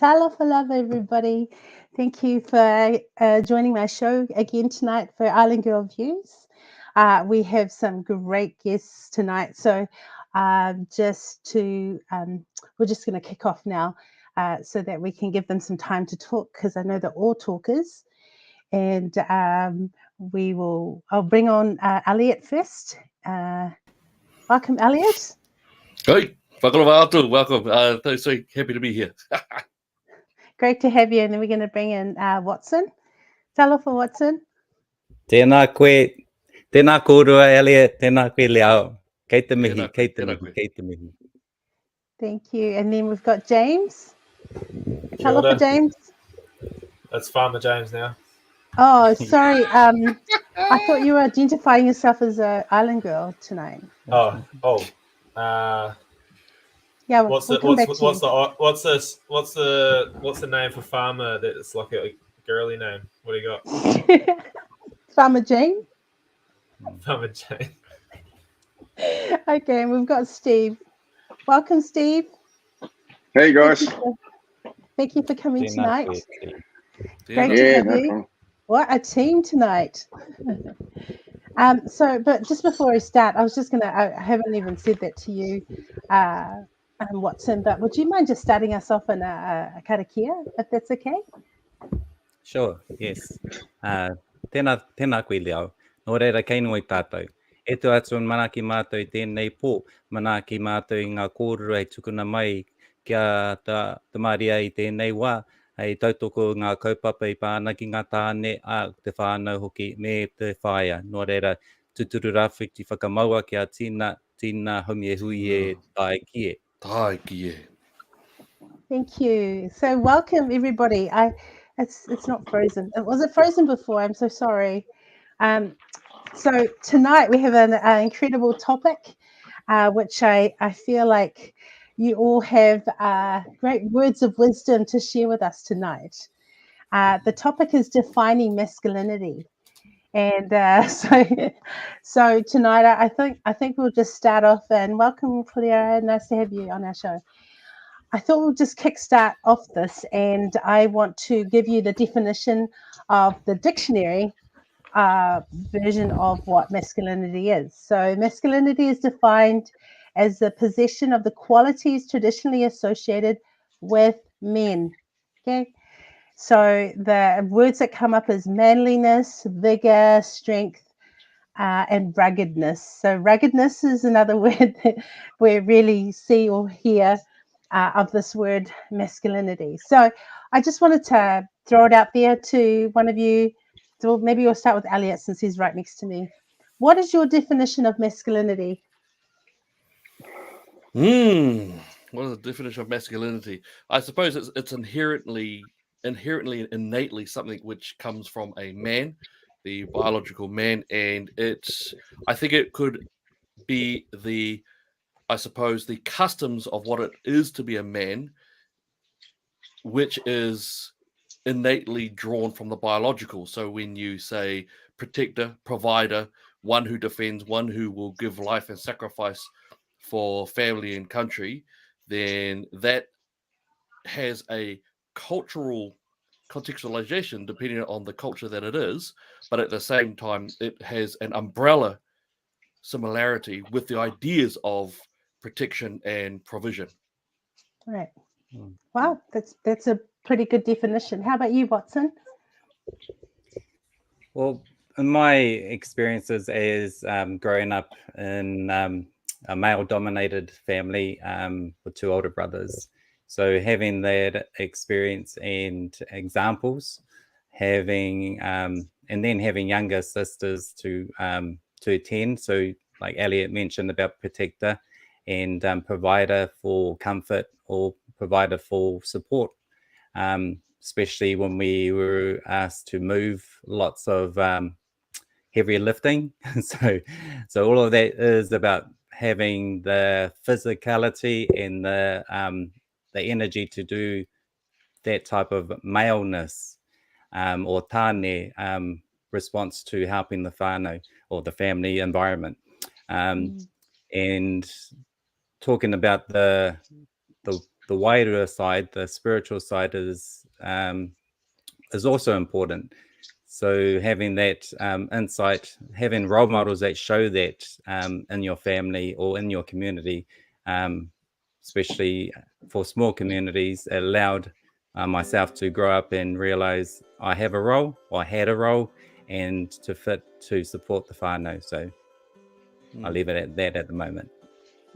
Talofa love, everybody. Thank you for joining my show again tonight for Island Girl Views. We have some great guests tonight. So we're just going to kick off now so that we can give them some time to talk because I know they're all talkers. And I'll bring on Elliot first. Welcome, Elliot. Hey, welcome. So happy to be here. Great to have you. And then we're going to bring in Watson. Talofa, Watson. Tēnā kōrua, Elliot, tēnā koe Leao. Kei te mihi. Thank you. And then we've got James. Kia Hello, ora. James. That's Farmer James now. Oh, sorry. I thought you were identifying yourself as an island girl tonight. Yeah. What's the name for farmer that's like a girly name? What do you got? Farmer Jane. Farmer Jane. Okay, and we've got Steve. Welcome, Steve. Hey guys. Thank you for coming tonight. Great to have you. What a team tonight. But just before we start, I haven't even said that to you, Watson, but would you mind just starting us off in a karakia, if that's okay? Sure, yes. Tēnā koe Leao. Nō reira kei noi tātou. E tu atu mana ki mātou I tēnei pō, mana ki mātou I ngā kōrua I tukuna mai kia ta maria I tēnei wā, hei tautoko ngā kaupapa I pāna ki ngā tāne a te whānau hoki me te whāia. Nō reira, tuturu rāwhi ki whakamaua kia tīna humie hui e tai kie. Tai kie. Thank you. So welcome everybody. It's not frozen. Was it frozen before? I'm so sorry. So tonight we have an incredible topic, which I feel like you all have great words of wisdom to share with us tonight. The topic is defining masculinity. And so tonight I think we'll just start off, and welcome Clea, nice to have you on our show. I thought we'll just kickstart off this, and I want to give you the definition of the dictionary version of what masculinity is. So masculinity is defined as the possession of the qualities traditionally associated with men. Okay. So the words that come up is manliness, vigor, strength, and ruggedness. So ruggedness is another word that we really see or hear of this word masculinity. So I just wanted to throw it out there to one of you. So maybe we'll start with Elliot since he's right next to me. What is your definition of masculinity? What is the definition of masculinity? I suppose it's innately, innately something which comes from a man, the biological man, and I think it could be the customs of what it is to be a man, which is innately drawn from the biological. So when you say protector, provider, one who defends, one who will give life and sacrifice for family and country, then that has a cultural contextualization depending on the culture that it is, but at the same time it has an umbrella similarity with the ideas of protection and provision. Right. Wow, that's a pretty good definition. How about you, Watson? Well, in my experiences as growing up in a male-dominated family with two older brothers, so having that experience and examples, having and then having younger sisters to attend. So, like Elliot mentioned about protector and provider for comfort or provider for support, especially when we were asked to move lots of heavy lifting. So all of that is about having the physicality and the energy to do that type of maleness or tāne response to helping the whānau or the family environment. And talking about the the wider side, the spiritual side, is also important. So having that insight, having role models that show that in your family or in your community, especially for small communities, it allowed myself to grow up and realize I have a role, or I had a role, and to support the whānau. So I'll leave it at that at the moment.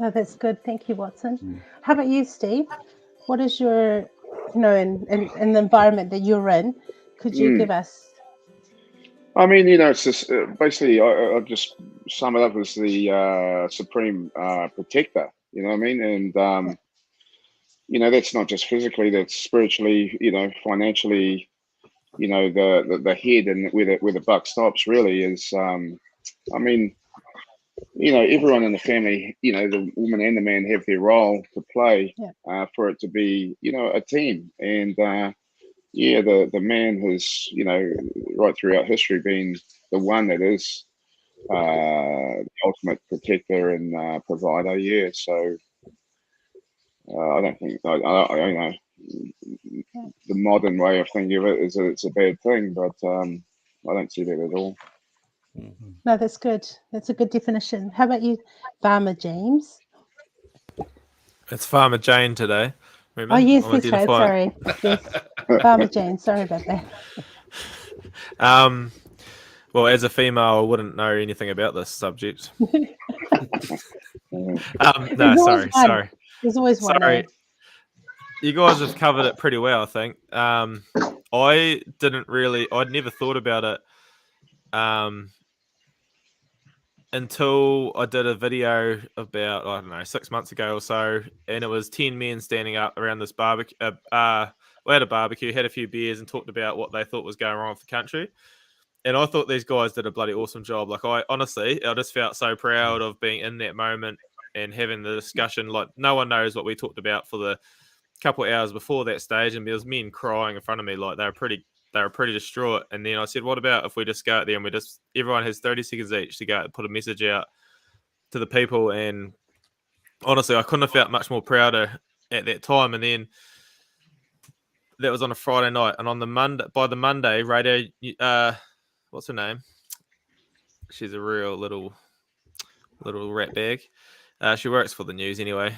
No, that's good. Thank you, Watson. How about you, Steve? What is your, in the environment that you're in, could you give us? I mean, it's just basically, I'll just sum it up as the supreme protector, you know what I mean? And, that's not just physically, that's spiritually, financially, the head and where the buck stops really is, I mean, everyone in the family, the woman and the man have their role to play for it to be, a team. And the man has, right throughout history been the one that is the ultimate protector and provider. Yeah. So I don't think, I know the modern way of thinking of it is that it's a bad thing, but I don't see that at all. No, that's good. That's a good definition. How about you, Farmer James? It's Farmer Jane today. Remember? Oh, yes, I'm that's right. identifying. Sorry. Yes. Farmer Jane. Sorry about that. Well, as a female, I wouldn't know anything about this subject. No, sorry. There's always one. Sorry. You guys have covered it pretty well, I think. I'd never thought about it until I did a video about, I don't know, 6 months ago or so, and it was 10 men standing up around this barbecue. We had a barbecue, had a few beers, and talked about what they thought was going wrong with the country. And I thought these guys did a bloody awesome job. Like, I just felt so proud of being in that moment and having the discussion. Like, no one knows what we talked about for the couple of hours before that stage, and there was men crying in front of me, like they were pretty distraught. And then I said, what about if we just go out there and everyone has 30 seconds each to go put a message out to the people? And honestly, I couldn't have felt much more prouder at that time. And then that was on a Friday night, and on the Monday, radio, what's her name? She's a real little rat bag. She works for the news anyway.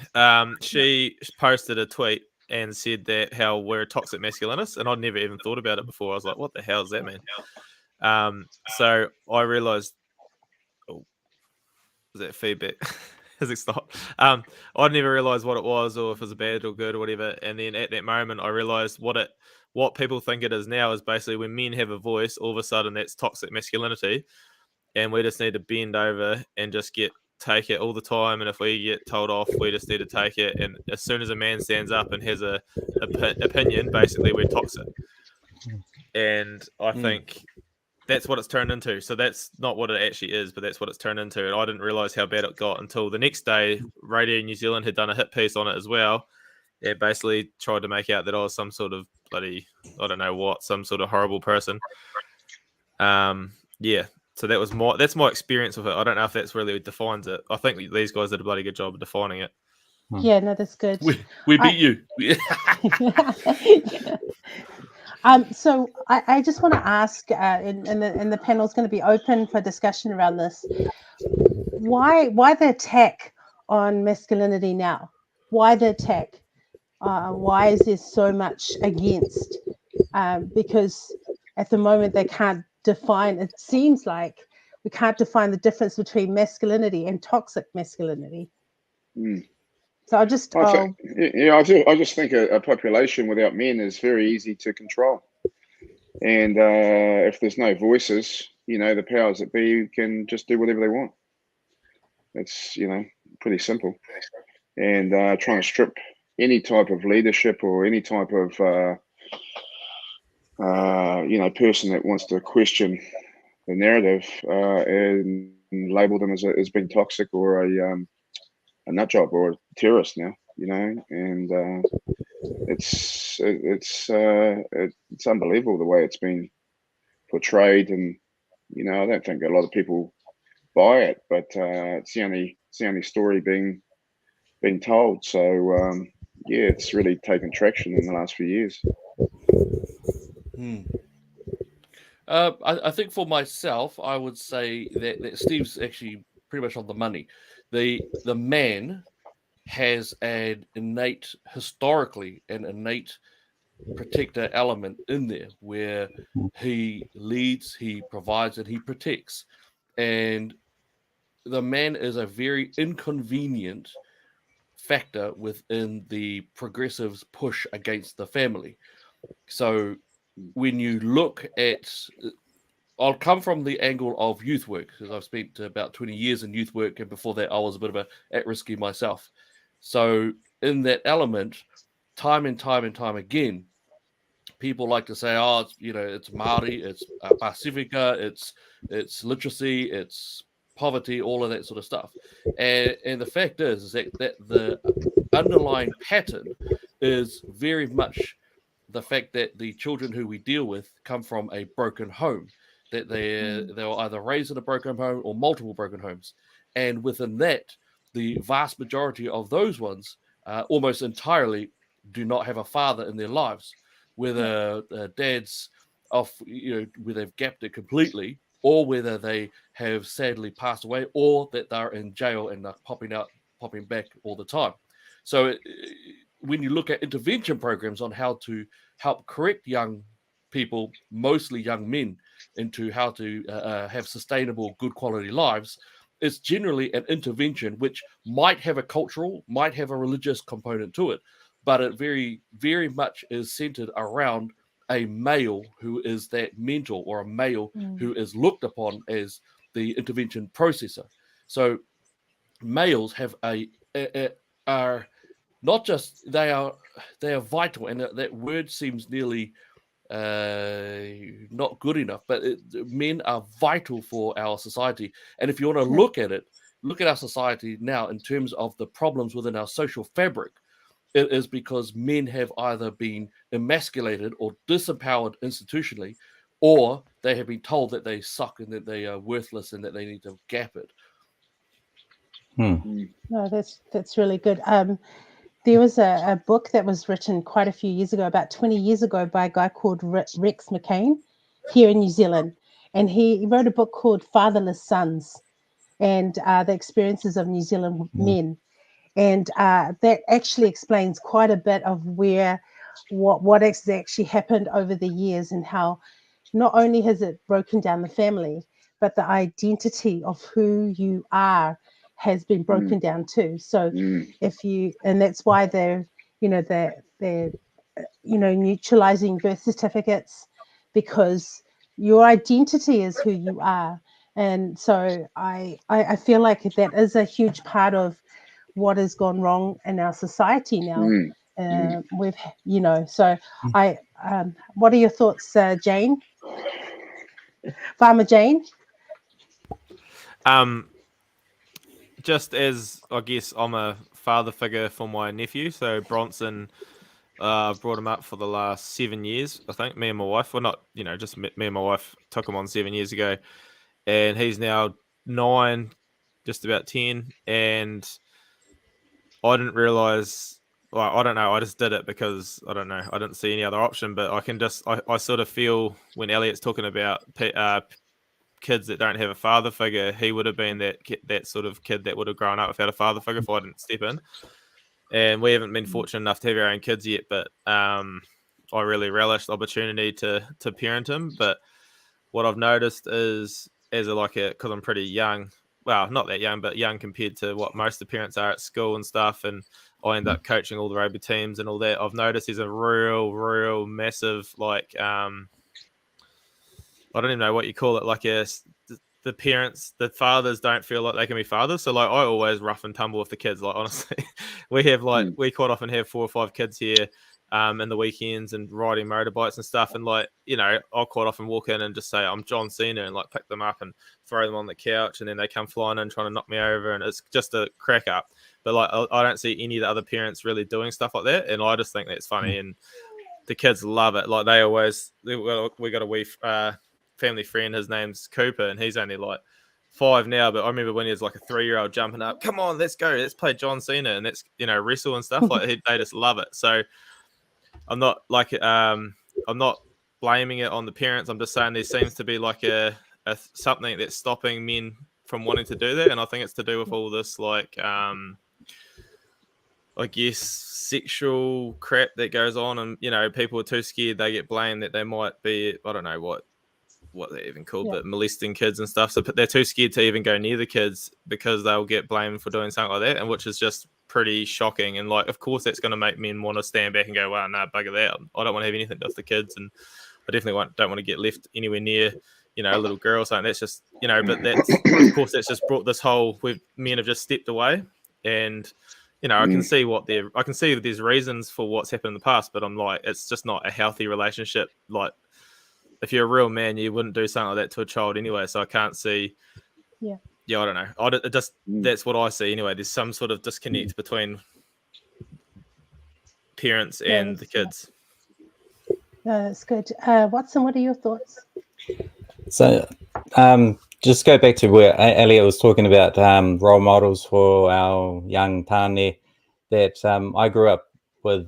She posted a tweet and said that how we're toxic masculinists, and I'd never even thought about it before. I was like, what the hell does that mean? So I realized, was that feedback? Has it stopped? I'd never realized what it was, or if it was bad or good or whatever. And then at that moment, I realized what people think it is now is basically when men have a voice, all of a sudden that's toxic masculinity, and we just need to bend over and just take it all the time. And if we get told off, we just need to take it. And as soon as a man stands up and has a opinion, basically we're toxic. And I think that's what it's turned into. So that's not what it actually is, but that's what it's turned into. And I didn't realize how bad it got until the next day. Radio New Zealand had done a hit piece on it as well. It basically tried to make out that I was some sort of bloody, I don't know what, some sort of horrible person. Yeah. So that's my experience with it. I don't know if that's really defines it. I think these guys did a bloody good job of defining it. Yeah, no, that's good. We beat you. So I just want to ask, and the panel is going to be open for discussion around this. Why the attack on masculinity now? Why the attack? Why is there so much against? Because at the moment they can't define. It seems like we can't define the difference between masculinity and toxic masculinity. So I just think a population without men is very easy to control, and if there's no voices, the powers that be can just do whatever they want. It's pretty simple, and trying to strip any type of leadership or any type of person that wants to question the narrative and label them as being toxic or a nut job or a terrorist now, and it's unbelievable the way it's been portrayed, and I don't think a lot of people buy it, but it's the only story being told. So yeah, it's really taken traction in the last few years. I think for myself, I would say that Steve's actually pretty much on the money. The man has historically an innate protector element in there where he leads, he provides, and he protects. And the man is a very inconvenient factor within the progressives' push against the family. So when you look at, I'll come from the angle of youth work because I've spent about 20 years in youth work, and before that I was a bit of a at-risky myself. So in that element, time and time and time again, people like to say, "Oh, it's Māori, it's Pacifica, it's literacy, it's poverty, all of that sort of stuff." And the fact is that the underlying pattern is very much the fact that the children who we deal with come from a broken home, that they were either raised in a broken home or multiple broken homes, and within that, the vast majority of those ones almost entirely do not have a father in their lives, whether dad's off, where they've gapped it completely, or whether they have sadly passed away, or that they're in jail and they're popping back all the time. So when you look at intervention programs on how to help correct young people, mostly young men, into how to have sustainable, good quality lives, it's generally an intervention which might have a cultural, might have a religious component to it, but it very, very much is centered around a male who is that mentor, or a male who is looked upon as the intervention processor. So males have are not just, they are vital, and that word seems nearly not good enough, but men are vital for our society. And if you want to look at our society now in terms of the problems within our social fabric, it is because men have either been emasculated or disempowered institutionally, or they have been told that they suck and that they are worthless and that they need to gap it. No, that's really good. There was a book that was written quite a few years ago, about 20 years ago, by a guy called Rex McCain here in New Zealand. And he wrote a book called Fatherless Sons, and the experiences of New Zealand men. And that actually explains quite a bit of what has actually happened over the years, and how not only has it broken down the family, but the identity of who you are has been broken down too. So and that's why they're neutralizing birth certificates, because your identity is who you are. And so I feel like that is a huge part of what has gone wrong in our society now. We've, so what are your thoughts, Jane? Farmer Jane? Just as, I guess, I'm a father figure for my nephew, so Bronson, I've brought him up for the last 7 years, I think. Me and my wife, well, not, just me and my wife took him on 7 years ago, and he's now 9, just about 10, and I didn't realize, I don't know, I just did it because, I don't know, I didn't see any other option, but I sort of feel when Elliot's talking about kids that don't have a father figure, he would have been that sort of kid that would have grown up without a father figure if I didn't step in. And we haven't been fortunate enough to have our own kids yet, but I really relish the opportunity to parent him. But what I've noticed is, because I'm pretty young, well, not that young, but young compared to what most of the parents are at school and stuff, and I end up coaching all the rugby teams and all that, I've noticed there's a real massive, I don't even know what you call it, the parents, the fathers don't feel like they can be fathers. So I always rough and tumble with the kids. Honestly, we have we quite often have 4 or 5 kids here in the weekends and riding motorbikes and stuff. And I'll quite often walk in and just say I'm John Cena and pick them up and throw them on the couch, and then they come flying in trying to knock me over, and it's just a crack up. But I don't see any of the other parents really doing stuff like that, and I just think that's funny. And the kids love it. We got a wee family friend, his name's Cooper, and he's only 5 now, but I remember when he was like a 3-year-old jumping up, come on, let's go, let's play John Cena, and that's, you know, wrestle and stuff. Like they just love it. So I'm not like I'm not blaming it on the parents. I'm just saying there seems to be like a something that's stopping men from wanting to do that, and I think it's to do with all this like I guess sexual crap that goes on, and you know, people are too scared, they get blamed that they might be, I don't know what they're even called, but molesting kids and stuff. So they're too scared to even go near the kids because they'll get blamed for doing something like that, and which is just pretty shocking. And like, of course, that's going to make men want to stand back and go, "Wow, no, bugger that! I don't want to have anything to do with the kids, and I definitely don't want to get left anywhere near, you know, a little girl." So that's just, you know, but that's, of course, that's just brought this whole where men have just stepped away, and you know, I can see there's reasons for what's happened in the past, but I'm like, it's just not a healthy relationship. Like, if you're a real man, you wouldn't do something like that to a child anyway. So I can't see. Yeah, I don't know. That's what I see anyway. There's some sort of disconnect between parents and the kids. No, that's good. Watson, what are your thoughts? So, just go back to where Elliot was talking about role models for our young tāne, that I grew up with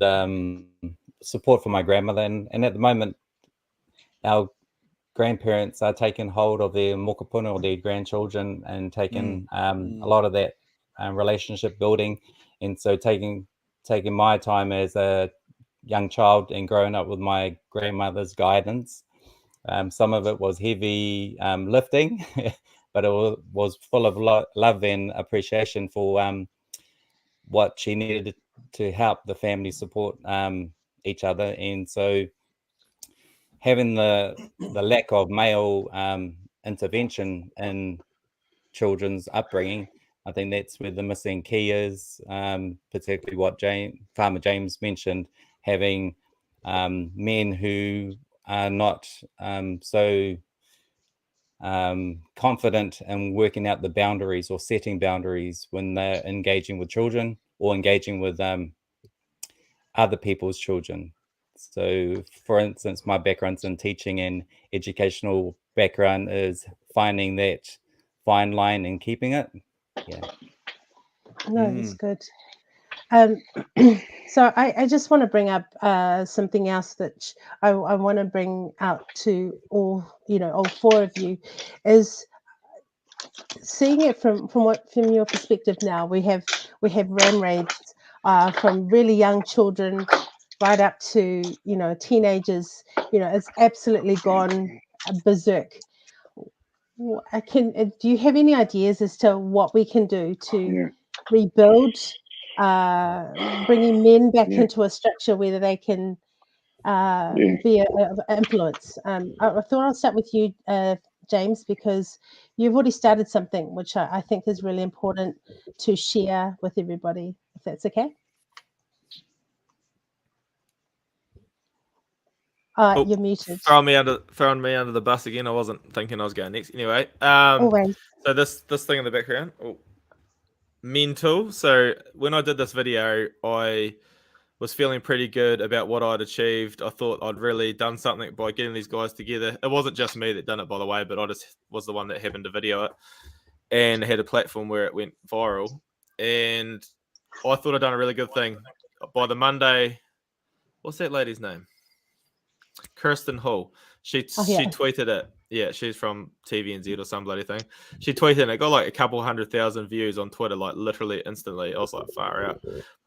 support from my grandmother, and at the moment, our grandparents are taking hold of their mokopuna or their grandchildren and taking a lot of that relationship building. And so taking my time as a young child and growing up with my grandmother's guidance, some of it was heavy lifting, but it was full of love and appreciation for what she needed to help the family support each other. And so having the lack of male intervention in children's upbringing, I think that's where the missing key is, particularly what Farmer James mentioned, having men who are not so confident in working out the boundaries or setting boundaries when they're engaging with children or engaging with other people's children. So, for instance, my background's in teaching, and educational background is finding that fine line and keeping it. Yeah. No, that's good. So I just want to bring up something else that I want to bring out to all four of you, is seeing it from your perspective. Now we have ram raids from really young children right up to teenagers. It's absolutely gone berserk. Do you have any ideas as to what we can do to rebuild, bringing men back into a structure where they can be an influence? I thought I'll start with you, James, because you've already started something which I think is really important to share with everybody, if that's okay. You're muted. Throwing me under the bus again. I wasn't thinking I was going next. Anyway, Always. So this thing in the background, mental. So when I did this video, I was feeling pretty good about what I'd achieved. I thought I'd really done something by getting these guys together. It wasn't just me that done it, by the way, but I just was the one that happened to video it and had a platform where it went viral. And I thought I'd done a really good thing. By the Monday, what's that lady's name? Kirsten Hall. She tweeted it. Yeah, she's from TVNZ or some bloody thing. She tweeted it. It got like a couple 100,000 views on Twitter, like literally instantly. I was like, far out.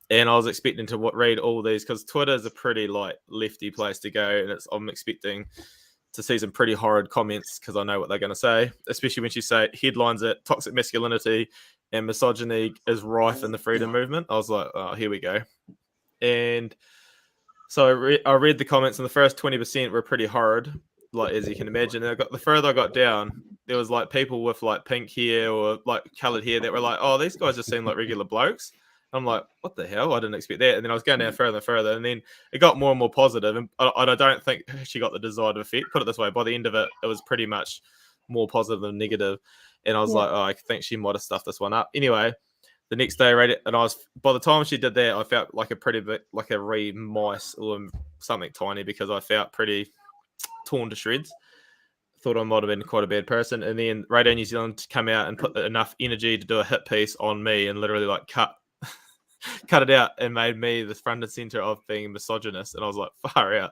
And I was expecting to read all these because Twitter is a pretty like lefty place to go, and I'm expecting to see some pretty horrid comments because I know what they're going to say, especially when she say headlines it, toxic masculinity and misogyny is rife in the freedom movement. I was like, oh, here we go. And so I read the comments, and the first 20% were pretty horrid, like as you can imagine. And the further I got down, there was like people with like pink hair or like coloured hair that were like, oh, these guys just seem like regular blokes. I'm like, what the hell? I didn't expect that. And then I was going down further and further, and then it got more and more positive. And I don't think she got the desired effect. Put it this way, by the end of it, it was pretty much more positive than negative. And I was like, oh, I think she might have stuffed this one up. Anyway, the next day I read it, and by the time she did that, I felt like a pretty bit like a mice or something tiny, because I felt pretty torn to shreds. thought I might have been quite a bad person. And then Radio New Zealand come out and put enough energy to do a hit piece on me and literally like cut it out and made me the front and center of being a misogynist. And I was like, far out.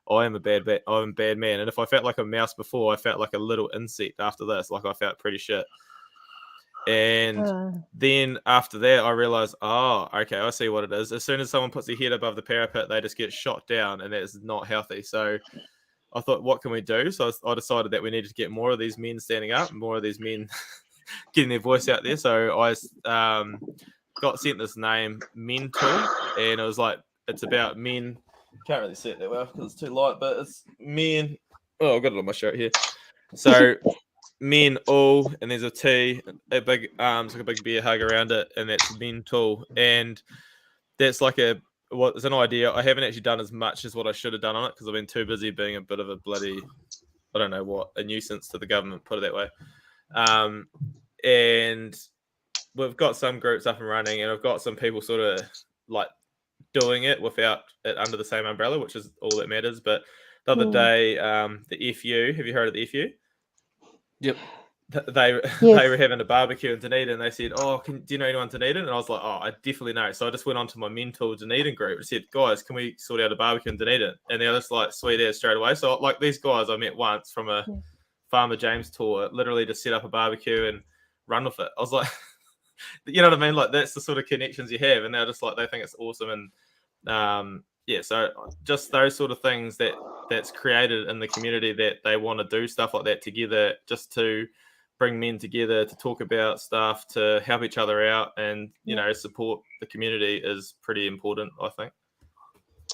I'm a bad man. And if I felt like a mouse before, I felt like a little insect after this. Like I felt pretty shit. And then after that, I realized, oh, okay, I see what it is. As soon as someone puts their head above the parapet, they just get shot down, and that is not healthy. So I thought, what can we do? So I decided that we needed to get more of these men standing up, more of these men getting their voice out there. So I got sent this name, Mental, and it was like, it's about men. Can't really see it that well because it's too light, but it's men. Oh, I've got it on my shirt here. So men all, and there's a T, a big arms, like a big bear hug around it, and that's mental. And that's like it's an idea. I haven't actually done as much as what I should have done on it because I've been too busy being a bit of a bloody, I don't know what, a nuisance to the government, put it that way. And we've got some groups up and running, and I've got some people sort of like doing it without it under the same umbrella, which is all that matters. But the other day, the FU, have you heard of the FU? Yep. They were having a barbecue in Dunedin, and they said, "Oh, do you know anyone in Dunedin?" And I was like, "Oh, I definitely know." So I just went onto my Mental Dunedin group and said, "Guys, can we sort out a barbecue in Dunedin?" And they're just like, "Sweet as," straight away. So like these guys I met once from a Farmer James tour, literally just set up a barbecue and run with it. I was like, you know what I mean? Like that's the sort of connections you have, and they're just like, they think it's awesome. And so just those sort of things that's created in the community, that they want to do stuff like that together, just to bring men together to talk about stuff, to help each other out, and you know, support the community is pretty important, I think.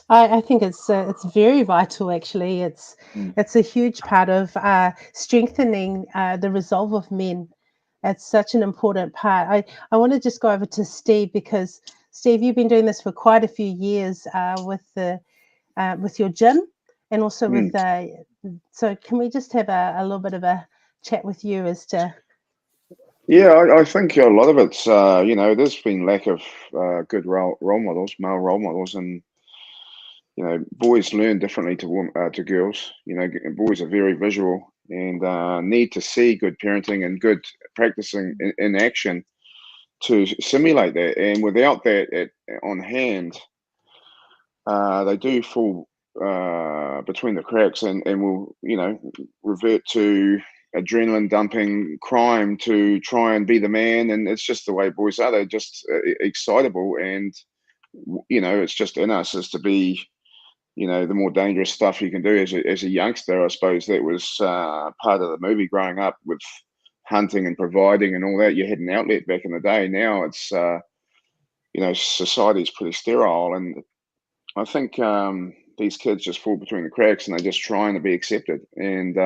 I think it's very vital. Actually, it's a huge part of strengthening the resolve of men. It's such an important part. I want to just go over to Steve, because Steve, you've been doing this for quite a few years with your gym, and also with so can we just have a little bit of a chat with you as to? Yeah, I think a lot of it's there's been lack of good male role models, and boys learn differently to girls. Boys are very visual and need to see good parenting and good practicing in action to simulate that. And without that on hand, they do fall between the cracks and will revert to adrenaline dumping crime to try and be the man. And it's just the way boys are. They're just excitable, and it's just in us as to be the more dangerous stuff you can do as a youngster. I suppose that was part of the movie growing up, with hunting and providing and all that. You had an outlet back in the day. Now it's society's pretty sterile, and I think these kids just fall between the cracks, and they're just trying to be accepted. And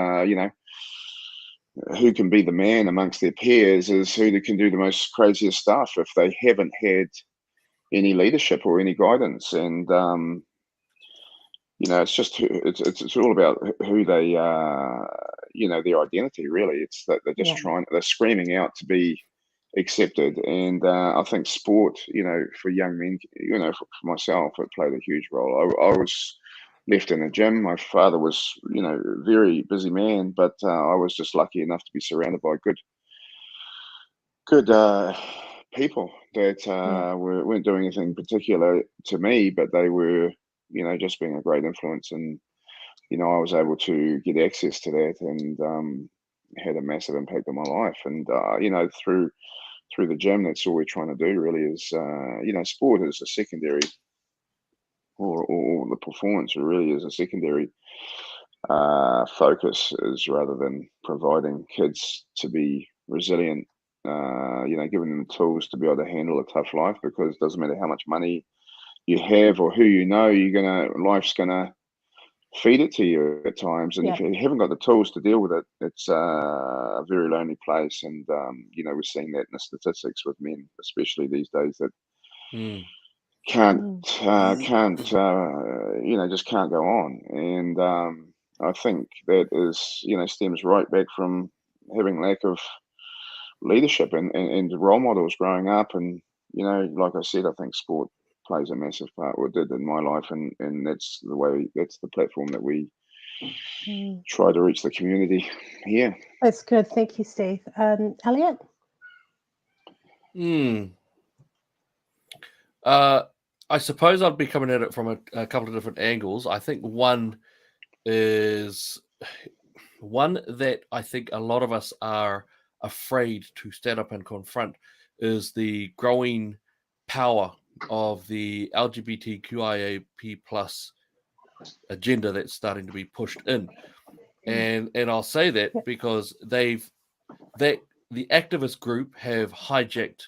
who can be the man amongst their peers is who can do the most craziest stuff if they haven't had any leadership or any guidance. And it's all about who they their identity, really. It's that they're just they're screaming out to be accepted. And I think sport, for young men, for myself, it played a huge role. I was left in a gym. My father was, a very busy man, but I was just lucky enough to be surrounded by good people that weren't doing anything particular to me, but they were, just being a great influence. And, I was able to get access to that, and had a massive impact on my life. And, through the gym, that's all we're trying to do, really, is, sport is a secondary, or the performance really is a secondary focus, is rather than providing kids to be resilient, giving them the tools to be able to handle a tough life, because it doesn't matter how much money you have or who life's gonna feed it to you at times. And if you haven't got the tools to deal with it, it's a very lonely place. And we're seeing that in the statistics with men, especially these days, that just can't go on. And I think that is, stems right back from having lack of leadership and role models growing up. And like I said, I think sport plays a massive part, or did in my life, and that's the platform that we try to reach the community here. That's good. Thank you, Steve. Elliot? I suppose I'd be coming at it from a couple of different angles. I think one that I think a lot of us are afraid to stand up and confront is the growing power of the LGBTQIAP plus agenda that's starting to be pushed in. And I'll say that because the activist group have hijacked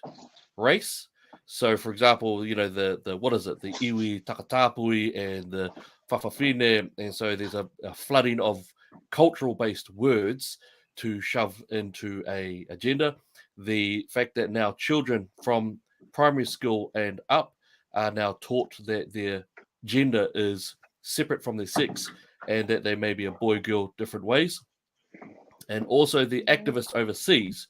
race. So, for example, the what is it, the iwi takatapui and the whawhawhine, and so there's a flooding of cultural-based words to shove into a agenda. The fact that now children from primary school and up are now taught that their gender is separate from their sex and that they may be a boy, girl, different ways. And also the activists overseas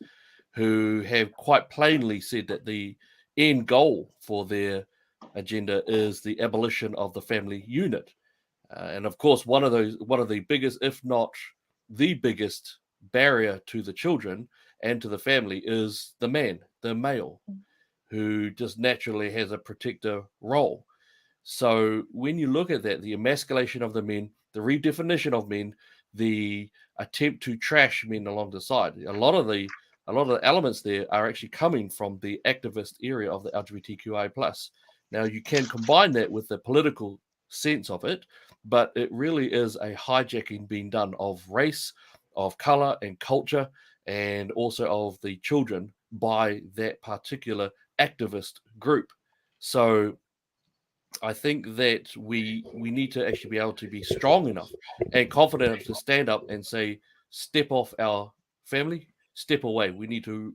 who have quite plainly said that the end goal for their agenda is the abolition of the family unit. And of course, one of the biggest, if not the biggest barrier to the children and to the family is the man, the male, who just naturally has a protector role. So when you look at that, the emasculation of the men, the redefinition of men, the attempt to trash men along the side, a lot of the elements there are actually coming from the activist area of the LGBTQI+. Now, you can combine that with the political sense of it, but it really is a hijacking being done of race, of color and culture, and also of the children by that particular activist group. So I think that we need to actually be able to be strong enough and confident enough to stand up and say, step off our family, step away. We need to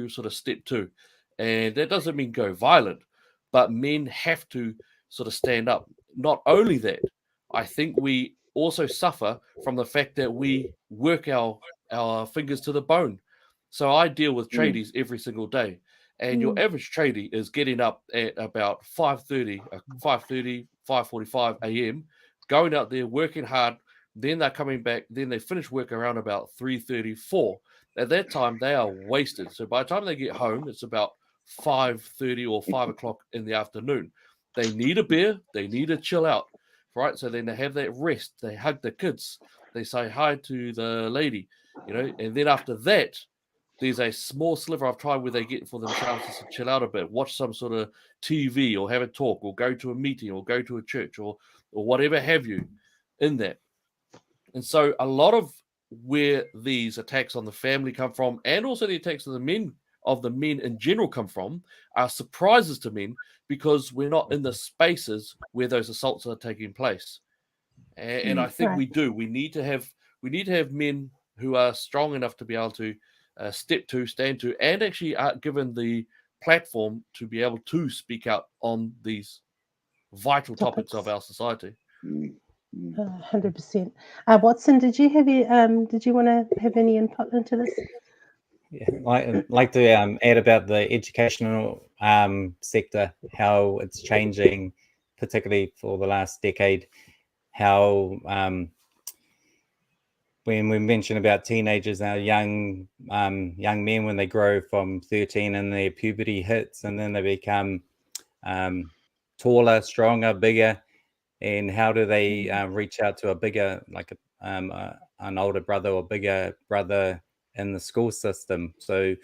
sort of step to. And that doesn't mean go violent, but men have to sort of stand up. Not only that, I think we also suffer from the fact that we work our fingers to the bone. So I deal with tradies every single day. And your average tradie is getting up at about 5:45 a.m., going out there, working hard. Then they're coming back. Then they finish work around about 3:34. At that time, they are wasted. So by the time they get home, it's about 5:30 or 5 o'clock in the afternoon. They need a beer. They need to chill out, right? So then they have that rest. They hug the kids. They say hi to the lady, and then after that, there's a small sliver of time where they get for themselves to chill out a bit, watch some sort of TV or have a talk or go to a meeting or go to a church or whatever have you in that. And so a lot of where these attacks on the family come from and also the attacks of the men in general come from are surprises to men because we're not in the spaces where those assaults are taking place. And I think we do. We need to have men who are strong enough to be able to stand to, and actually are given the platform to be able to speak out on these vital topics of our society. 100%. Watson, did you want to have any input into this? Yeah, I'd like to add about the educational sector, how it's changing, particularly for the last decade, how when we mention about teenagers now, young men, when they grow from 13 and their puberty hits, and then they become taller, stronger, bigger, and how do they reach out to a bigger, like an older brother or bigger brother in the school system? So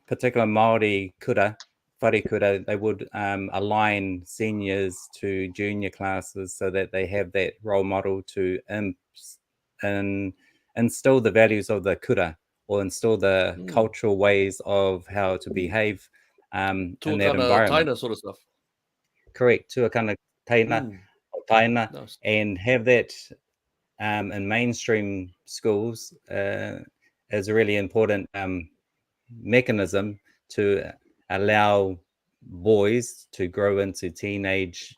particular Māori kura, whare kura, they would align seniors to junior classes so that they have that role model to instill the values of the kura or instill the cultural ways of how to behave in that environment. Taina sort of stuff. Correct, to a kind of taina, Nice. and have that in mainstream schools is a really important mechanism to allow boys to grow into teenagers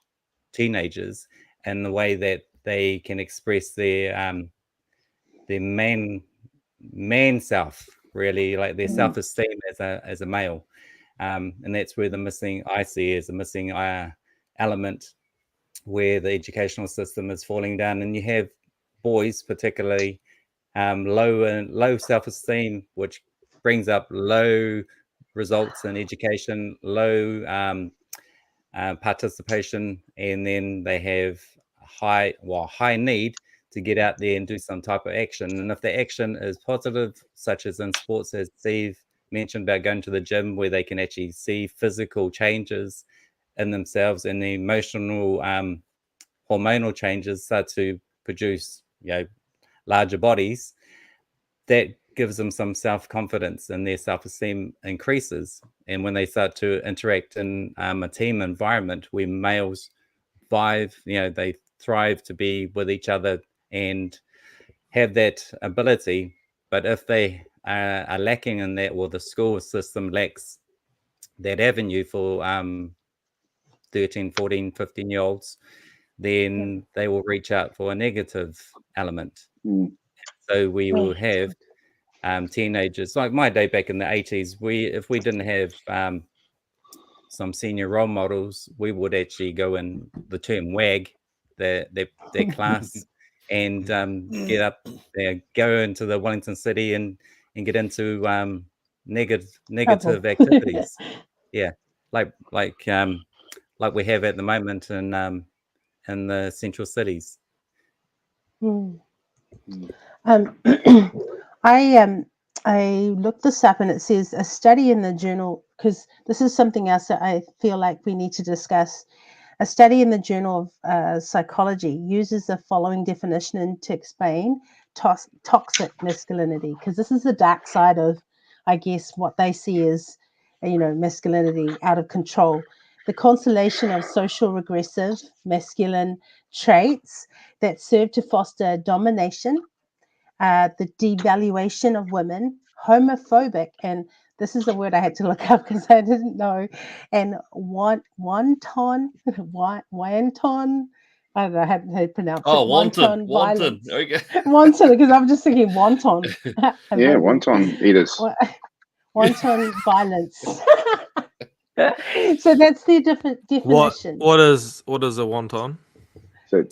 in the way that they can express their man self, really, like their self-esteem as a male, and that's where I see as a missing element, where the educational system is falling down. And you have boys particularly, low self-esteem, which brings up low results in education, low participation, and then they have high need to get out there and do some type of action. And if the action is positive, such as in sports, as Steve mentioned about going to the gym, where they can actually see physical changes in themselves, and the emotional hormonal changes start to produce larger bodies, that gives them some self-confidence, and their self-esteem increases. And when they start to interact in a team environment where males they thrive to be with each other and have that ability. But if they are lacking in that, or the school system lacks that avenue for 13, 14, 15-year-olds, then they will reach out for a negative element. So we will have teenagers, like my day back in the 80s, if we didn't have some senior role models, we would actually go in the term WAG, their class, and get up there, go into the Wellington City and get into negative activities. Yeah, like we have at the moment in the central cities. I looked this up, and it says a study in the journal, because this is something else that I feel like we need to discuss. A study in the Journal of Psychology uses the following definition to explain toxic masculinity, because this is the dark side of, I guess, what they see as, masculinity out of control. The constellation of social regressive masculine traits that serve to foster domination, the devaluation of women, homophobic, and this is a word I had to look up because I didn't know, and wanton, I don't know how to pronounce it. Wanton. Violence. Okay. Wanton, because I'm just thinking wonton. Yeah, wonton eaters. Wanton violence. So that's the different definition. What is a wonton So,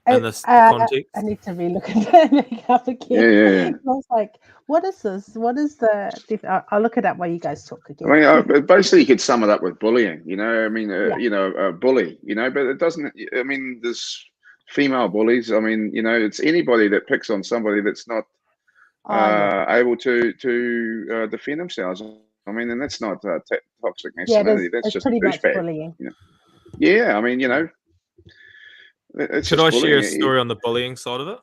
in this context? I need to relook at that makeup again. Yeah. I was like, what is this? What is the... I'll look it up while you guys talk again. I mean, basically, you could sum it up with bullying. A bully. But it doesn't. I mean, there's female bullies. I mean, it's anybody that picks on somebody that's not able to defend themselves. I mean, and that's not toxic masculinity. That's just pretty much douchebag. bullying. Yeah, I mean, Could I share a story on the bullying side of it?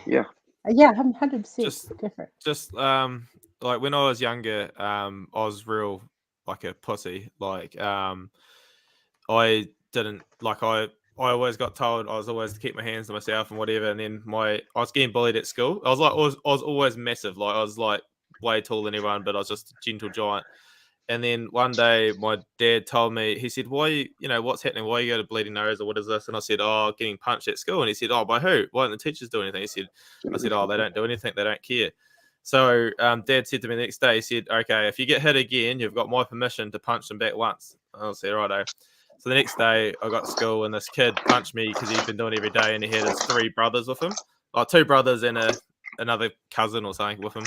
Yeah. Yeah, 100% different. Just like when I was younger, I was real like a pussy. Like I didn't like I always got told I was always to keep my hands to myself and whatever. And then I was getting bullied at school. I was always massive. Like I was like way taller than everyone, but I was just a gentle giant. And then one day my dad told me, he said, why, what's happening? Why you got a bleeding nose, or what is this? And I said, getting punched at school. And he said, by who? Why don't the teachers do anything? I said, they don't do anything. They don't care. So Dad said to me the next day, he said, okay, if you get hit again, you've got my permission to punch them back once. And I said, righto. So the next day I got to school, and this kid punched me because he'd been doing it every day, and he had his 3 brothers with him, like 2 brothers and another cousin or something with him.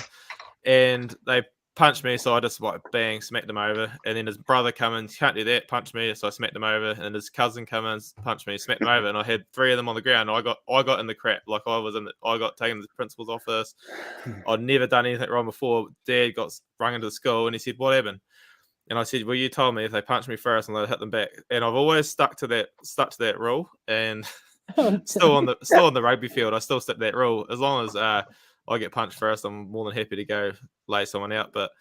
And they punched me, so I just like bang, smacked him over. And then his brother come in, can't do that, punched me, so I smacked him over. And his cousin come in, punched me, smacked him over. And I had 3 of them on the ground. I got in the crap, like I got taken to the principal's office. I'd never done anything wrong before. Dad got rung into the school, and he said, "What happened?" And I said, "Well, you told me if they punch me first, and let hit them back." And I've always stuck to that rule. And still on the rugby field, I still stick to that rule. As long as I get punched first, I'm more than happy to go lay someone out, but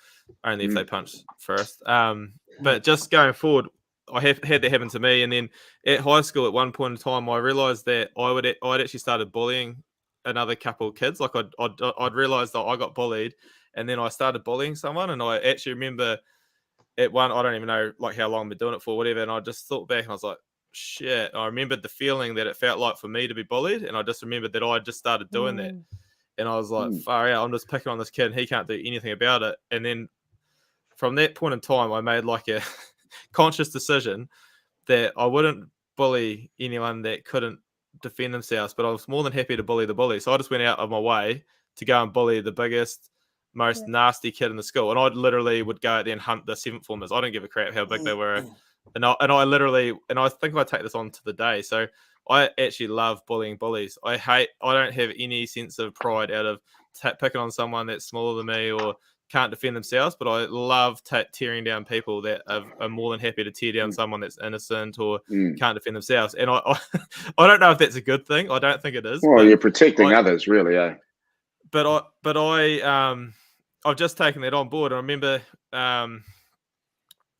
only if they punch first. But just going forward, I had that happen to me. And then at high school, at one point in time, I realized that I'd actually started bullying another couple of kids. Like I'd realized that I got bullied, and then I started bullying someone. And I actually remember at one, I don't even know like how long I've been doing it for, whatever. And I just thought back, and I was like, shit. I remembered the feeling that it felt like for me to be bullied. And I just remembered that I just started doing that. And I was like, far out, I'm just picking on this kid and he can't do anything about it. And then from that point in time, I made like a conscious decision that I wouldn't bully anyone that couldn't defend themselves, but I was more than happy to bully the bully. So I just went out of my way to go and bully the biggest, most nasty kid in the school. And I literally would go out there and hunt the 7th formers. I don't give a crap how big they were. And I literally, and I think I take this on to the day. So I actually love bullying bullies. I don't have any sense of pride out of picking on someone that's smaller than me or can't defend themselves, but I love tearing down people that are more than happy to tear down someone that's innocent or can't defend themselves. And I don't know if that's a good thing. I don't think it is. Well, you're protecting others, really, eh? But I've just taken that on board. I remember,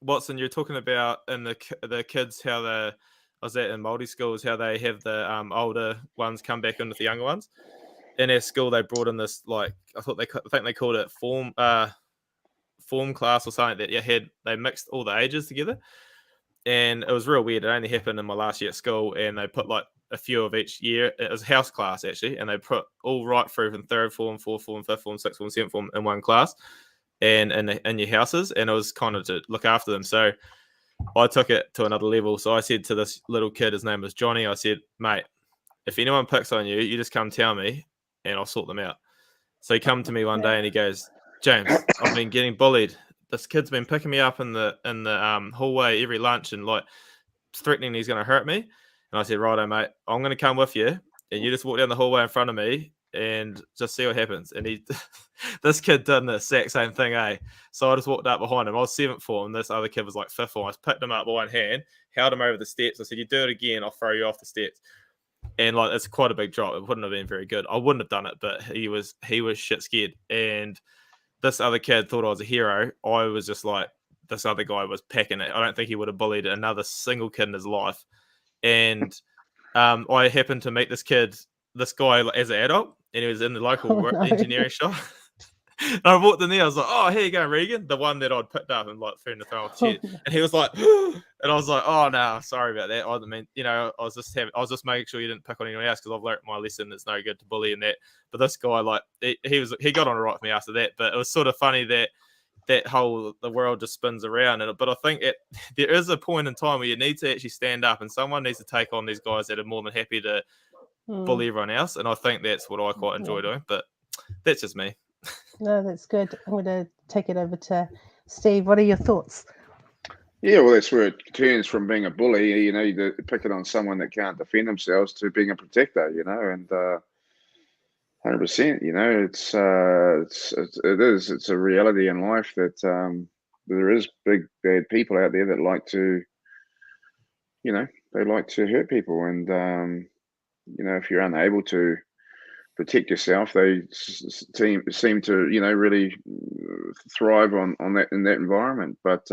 Watson, you're talking about in the kids how I was at in Māori schools, how they have the older ones come back in with the younger ones. In our school, they brought in this, like, I think they called it form class or something, that they mixed all the ages together, and it was real weird. It only happened in my last year at school, and they put like a few of each year. It was a house class actually, and they put all right through from 3rd form, 4th form, 5th form, 6th form, 7th form in one class, and in your houses, and it was kind of to look after them. So I took it to another level. So I said to this little kid, his name was Johnny, I said, mate, if anyone picks on you, you just come tell me and I'll sort them out. So he come to me one day and he goes, James, I've been getting bullied. This kid's been picking me up in the hallway every lunch and like threatening he's going to hurt me. And I said, righto, mate, I'm going to come with you, and you just walk down the hallway in front of me and just see what happens. And this kid did the exact same thing, eh? So I just walked up behind him. I was 7th form. This other kid was like 5th form. I just picked him up by one hand, held him over the steps. I said, you do it again, I'll throw you off the steps. And like, it's quite a big drop. It wouldn't have been very good. I wouldn't have done it, but he was shit scared. And this other kid thought I was a hero. I was just like, this other guy was packing it. I don't think he would have bullied another single kid in his life. And I happened to meet this guy as an adult, and he was in the local engineering shop. And I walked in there, I was like, oh, here you go, Regan, the one that I'd picked up and like threatened to throw off the chair. And he was like, and I was like, oh no, sorry about that. I mean, I was just making sure you didn't pick on anyone else, because I've learned my lesson. It's no good to bully and that. But this guy, like, he got on all right with me after that. But it was sort of funny that the world just spins around. But I think there is a point in time where you need to actually stand up, and someone needs to take on these guys that are more than happy to bully everyone else. And I think that's what I quite enjoy doing. But that's just me. No, that's good. I'm going to take it over to Steve. What are your thoughts? Yeah, well, that's where it turns from being a bully, you picking on someone that can't defend themselves, to being a protector, and 100%, it's a reality in life that there is big bad people out there that like to, they like to hurt people, and if you're unable to protect yourself, they seem to really thrive on that, in that environment. But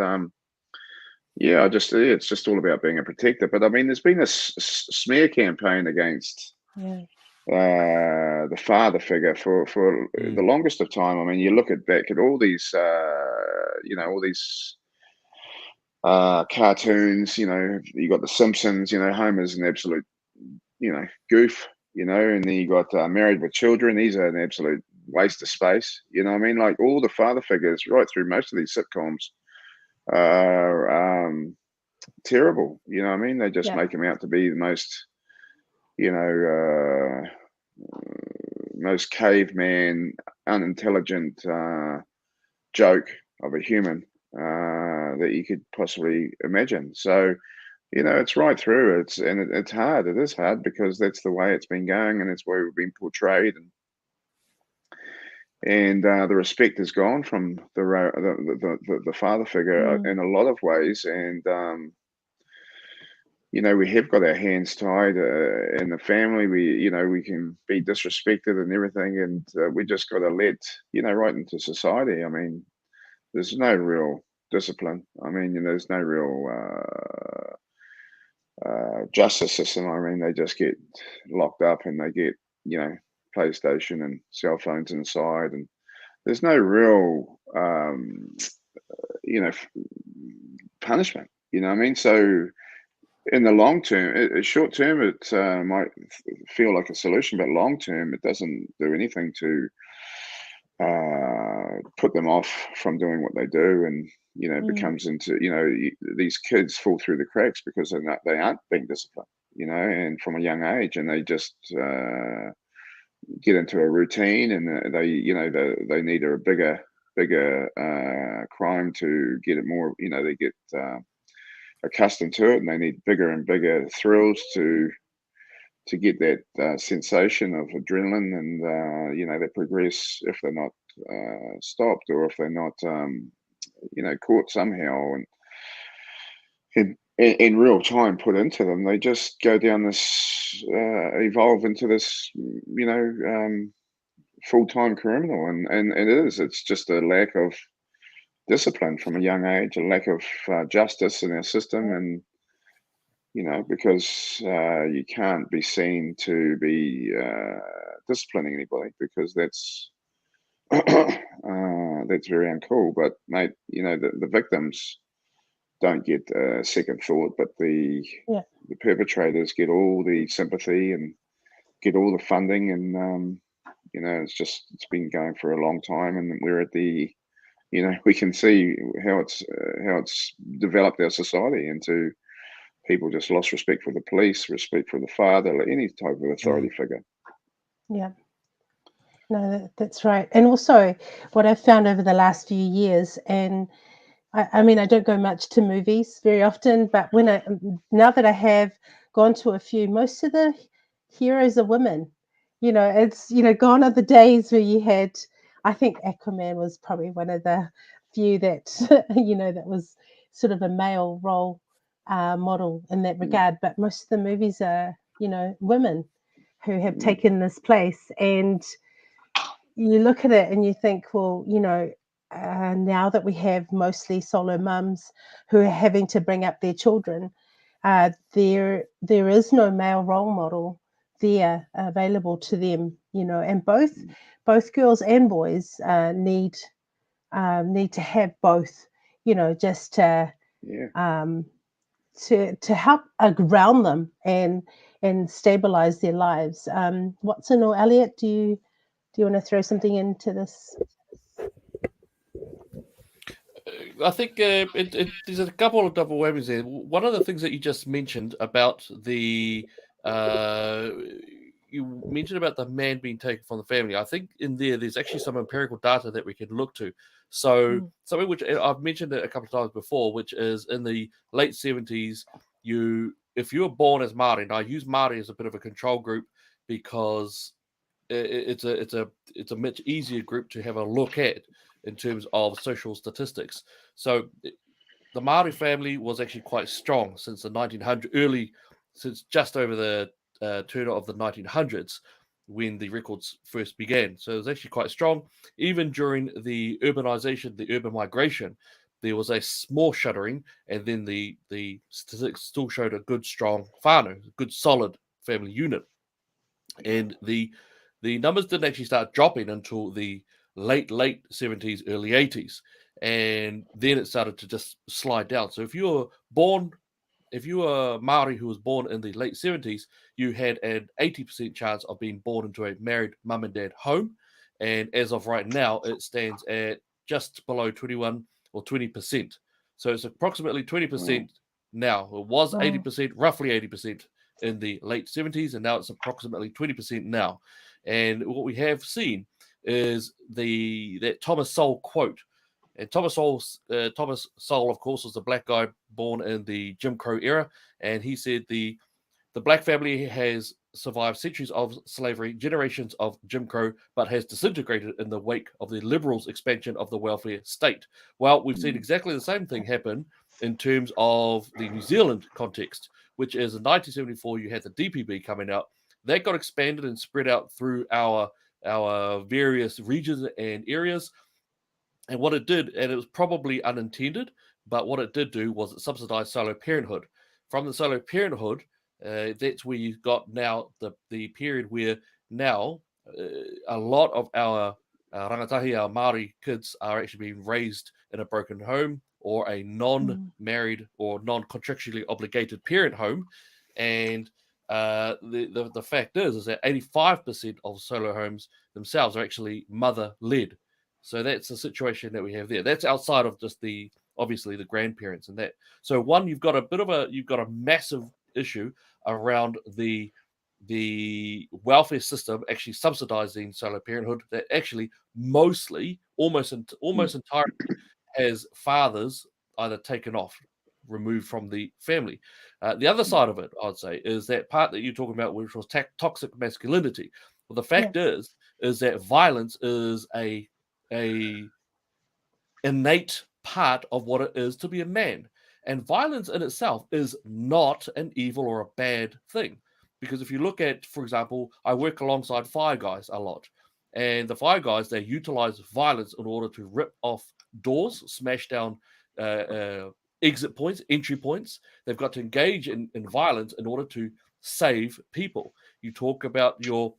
it's just all about being a protector. But I mean, there's been this smear campaign against the father figure for the longest of time. I mean, you look back at all these cartoons. You got the Simpsons. Homer's an absolute goof. And then you got Married with Children. These are an absolute waste of space. You know what I mean? Like, all the father figures right through most of these sitcoms are terrible. You know what I mean? They just make them out to be the most, most caveman, unintelligent joke of a human that you could possibly imagine. So, it's right through. It's hard. It is hard, because that's the way it's been going, and it's where we've been portrayed, and the respect is gone from the father figure in a lot of ways. And we have got our hands tied in the family. We can be disrespected and everything, and we just got to let right into society. I mean, there's no real discipline. I mean, there's no real justice system. I mean, they just get locked up, and they get PlayStation and cell phones inside, and there's no real punishment. You know what I mean? So in the long term, short term, it might feel like a solution, but long term, it doesn't do anything to put them off from doing what they do, and it becomes into these kids fall through the cracks because they aren't being disciplined. and from a young age, and they just get into a routine, and they need a bigger crime to get it more. They get accustomed to it, and they need bigger and bigger thrills to get that sensation of adrenaline, and they progress if they're not stopped, or if they're not caught somehow and in real time put into them. They just go down this evolve into this full-time criminal, and it's just a lack of discipline from a young age, a lack of justice in our system, and because you can't be seen to be disciplining anybody, because that's that's very uncool. But mate, the victims don't get a second thought, but the perpetrators get all the sympathy and get all the funding, and it's been going for a long time, and we're at the we can see how it's developed our society into people just lost respect for the police, respect for the father, any type of authority figure. Yeah. No, that's right. And also what I've found over the last few years, and I mean, I don't go much to movies very often, but now that I have gone to a few, most of the heroes are women. It's, gone are the days where you had, I think Aquaman was probably one of the few that, that was sort of a male role model in that regard. But most of the movies are, women who have taken this place. And you look at it and you think, well, now that we have mostly solo mums who are having to bring up their children, there is no male role model there available to them, and both girls and boys need to have both, just to help ground them and stabilize their lives. Watson or Elliot, do you want to throw something into this? I think there's a couple of double whammies there. One of the things that you just mentioned about the you mentioned about the man being taken from the family. I think in there's actually some empirical data that we can look to. So something which I've mentioned it a couple of times before, which is in the late 70s, if you were born as Māori, and I use Māori as a bit of a control group because it's a much easier group to have a look at in terms of social statistics. So the Māori family was actually quite strong since the 1900s, since just over the turn of the 1900s, when the records first began. So it was actually quite strong. Even during the urbanization, the urban migration, there was a small shuddering, and then the statistics still showed a good, strong whānau, a good, solid family unit. And the numbers didn't actually start dropping until the late 70s, early 80s. And then it started to just slide down. So if you were Māori who was born in the late 70s, you had an 80% chance of being born into a married mum and dad home. And as of right now, it stands at just below 21 or 20%. So it's approximately 20% now. It was 80%, roughly 80% in the late 70s, and now it's approximately 20% now. And what we have seen is that Thomas Sowell quote. And Thomas Sowell, of course, was a black guy born in the Jim Crow era, and he said the black family has survived centuries of slavery, generations of Jim Crow, but has disintegrated in the wake of the liberals' expansion of the welfare state. Well, we've seen exactly the same thing happen in terms of the New Zealand context, which is in 1974, you had the DPB coming out. That got expanded and spread out through our various regions and areas. And what it did, and it was probably unintended, but what it did do was it subsidized solo parenthood. From the solo parenthood, that's where you've got now the period where now a lot of our rangatahi, our Māori kids are actually being raised in a broken home or a non-married or non-contractually obligated parent home. And the fact is that 85% of solo homes themselves are actually mother-led. So that's the situation that we have there. That's outside of just obviously the grandparents and that. So you've got a massive issue around the welfare system actually subsidizing solo parenthood that actually almost entirely has fathers either taken off, removed from the family. The other side of it, I'd say, is that part that you're talking about, which was toxic masculinity. Well, the fact is that violence is a innate part of what it is to be a man. And violence in itself is not an evil or a bad thing. Because if you look at, for example, I work alongside fire guys a lot. And the fire guys, they utilize violence in order to rip off doors, smash down exit points, entry points. They've got to engage in violence in order to save people. You talk about your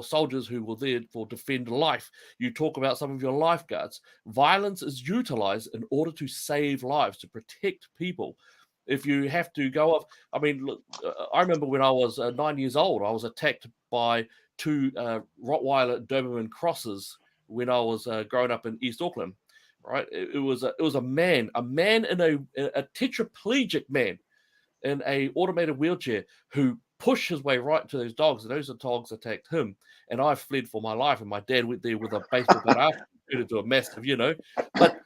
soldiers who were there for defend life. You talk about some of your lifeguards. Violence is utilized in order to save lives, to protect people. If you have to go off, I mean, look, I remember when I was 9 years old, I was attacked by two Rottweiler Doberman crosses when I was growing up in East Auckland. Right, it was a man in a tetraplegic man in a automated wheelchair who pushed his way right to those dogs, and those dogs attacked him. And I fled for my life, and my dad went there with a baseball bat after, turned into a massive, But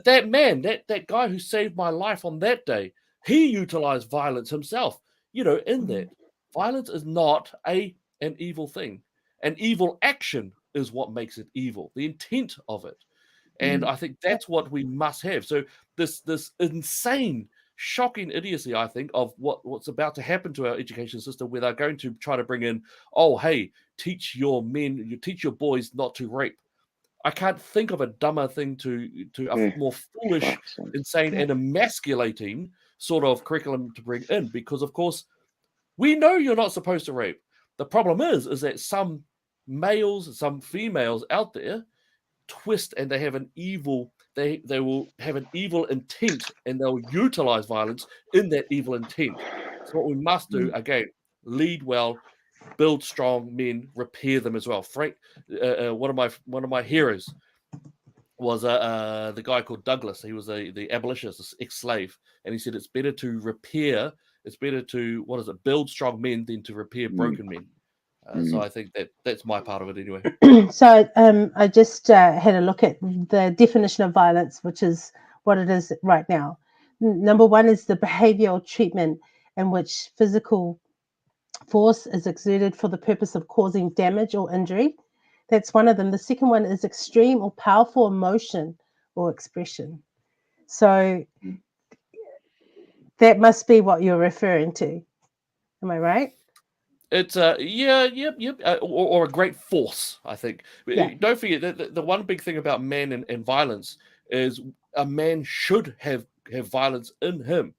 that man, that guy who saved my life on that day, he utilized violence himself. In that, violence is not an evil thing. An evil action is what makes it evil. The intent of it. And I think that's what we must have. So this insane, shocking idiocy, I think, of what's about to happen to our education system, where they're going to try to bring in, teach your boys not to rape. I can't think of a dumber thing to a more foolish, insane, and emasculating sort of curriculum to bring in, because of course we know you're not supposed to rape. The problem is that some males, some females out there twist, and they have an evil they will have an evil intent, and they'll utilize violence in that evil intent. So what we must do, again, lead well, build strong men, repair them as well. Frank, one of my heroes was the guy called Douglas. He was the abolitionist, ex-slave, and he said it's better to build strong men than to repair broken men. So I think that's my part of it anyway. So I just had a look at the definition of violence, which is what it is right now. Number one is the behavioral treatment in which physical force is exerted for the purpose of causing damage or injury. That's one of them. The second one is extreme or powerful emotion or expression. So that must be what you're referring to. Am I right? It's or a great force, I think. Yeah. Don't forget that the one big thing about man and violence is a man should have violence in him.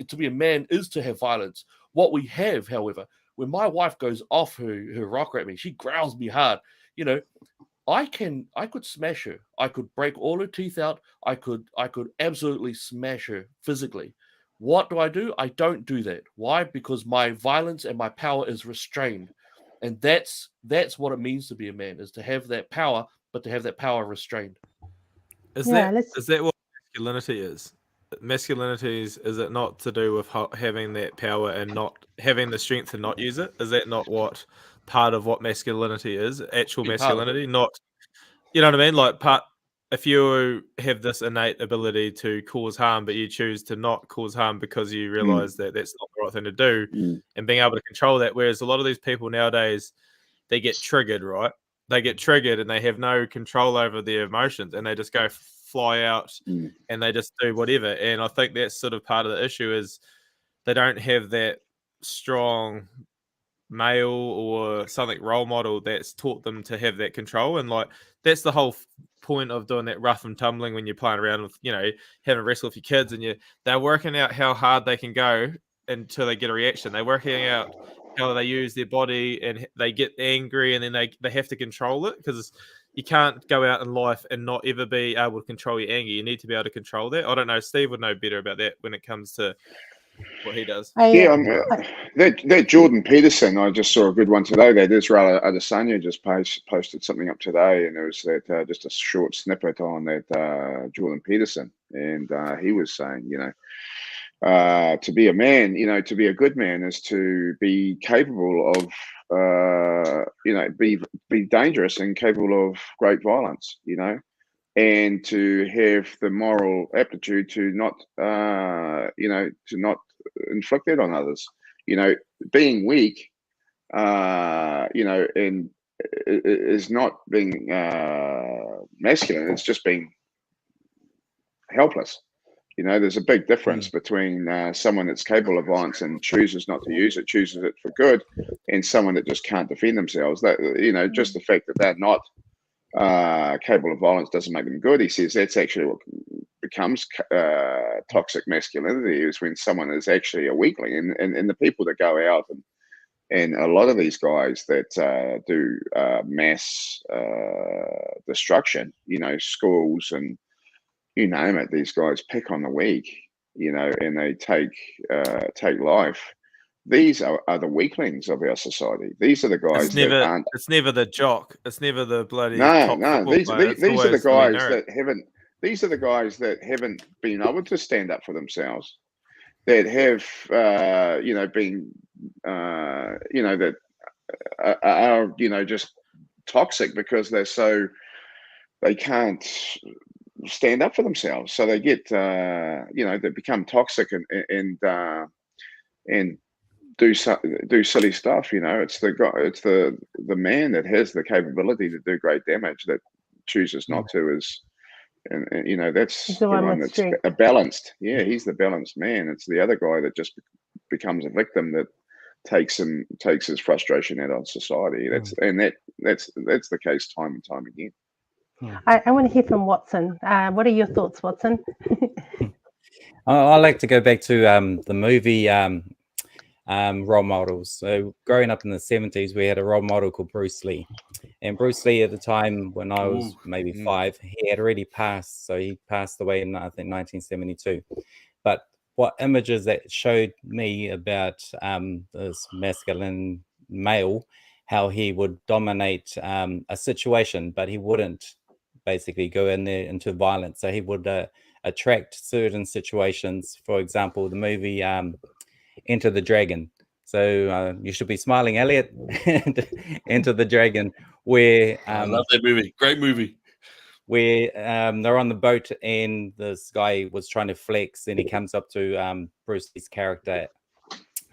To be a man is to have violence. What we have, however, when my wife goes off her rocker at me, she growls me hard. I could smash her. I could break all her teeth out. I could absolutely smash her physically. What do? I don't do that. Why? Because my violence and my power is restrained. And that's what it means to be a man, is to have that power, but to have that power restrained. Is that what masculinity is? Masculinity is it not to do with having that power and not having the strength to not use it? Is that not what part of what masculinity is? Actual masculinity? Not, you know what I mean? Like if you have this innate ability to cause harm, but you choose to not cause harm because you realize that that's not the right thing to do, and being able to control that. Whereas a lot of these people nowadays, they get triggered, right? They get triggered and they have no control over their emotions, and they just go fly out and they just do whatever. And I think that's sort of part of the issue, is they don't have that strong male or something role model that's taught them to have that control. And like that's the whole point of doing that rough and tumbling when you're playing around with, having a wrestle with your kids, and they're working out how hard they can go until they get a reaction. They're working out how they use their body, and they get angry, and then they have to control it, because you can't go out in life and not ever be able to control your anger. You need to be able to control that. I don't know. Steve would know better about that when it comes to what he does. That Jordan Peterson, I just saw a good one today. That Israel Adesanya just posted something up today, and there was that just a short snippet on that Jordan Peterson, and he was saying, to be a man, to be a good man is to be capable of, be dangerous and capable of great violence, and to have the moral aptitude to not, to not inflict that on others. Being weak, and is not being masculine. It's just being helpless. There's a big difference between someone that's capable of violence and chooses not to use it, chooses it for good, and someone that just can't defend themselves. That just the fact that they're not capable of violence doesn't make them good. He says that's actually what becomes toxic masculinity, is when someone is actually a weakling. And the people that go out and a lot of these guys that do mass destruction, schools and you name it, these guys pick on the weak, and they take life. These are the weaklings of our society. These are the guys It's never, that aren't. It's never the jock. It's never the bloody No. top These player. are the It's guys always that haven't. These are the guys that haven't been able to stand up for themselves. That have, been, that are, just toxic because they can't stand up for themselves, so they get they become toxic and do silly stuff. It's the man that has the capability to do great damage that chooses not to. And that's He's the the one one with that's strength. a balanced. Yeah, he's the balanced man. It's the other guy that just becomes a victim that takes his frustration out on society. That's the case time and time again. I want to hear from Watson. What are your thoughts, Watson? I like to go back to the movie role models. So growing up in the 70s, we had a role model called Bruce Lee. And Bruce Lee, at the time when I was maybe 5, he had already passed. So he passed away in, I think, 1972. But what images that showed me about this masculine male, how he would dominate a situation, but he wouldn't basically go in there into violence. So he would attract certain situations. For example, the movie Enter the Dragon. So you should be smiling, Elliot. Enter the Dragon, where I love that movie. Great movie. Where they're on the boat and this guy was trying to flex, and he comes up to Bruce Lee's character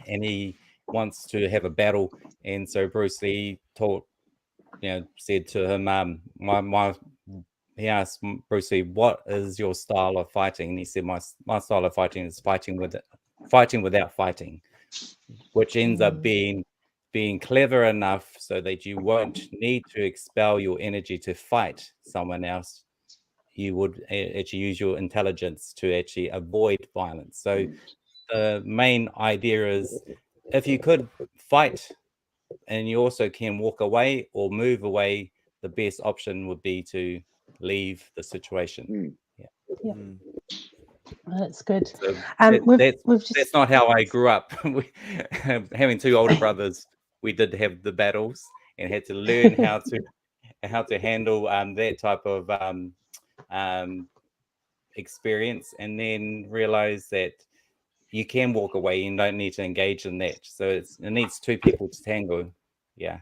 and he wants to have a battle. And so Bruce Lee said to him, he asked Bruce Lee, "What is your style of fighting?" And he said, my style of fighting is fighting without fighting, which ends up being clever enough so that you won't need to expel your energy to fight someone else. You would actually use your intelligence to actually avoid violence. So the main idea is, if you could fight and you also can walk away or move away, the best option would be to leave the situation. Yeah. That's good. So that's that's not how I grew up. Having 2 older brothers, we did have the battles and had to learn how to handle that type of experience, and then realize that you can walk away and don't need to engage in that. So it needs 2 people to tango. Yeah.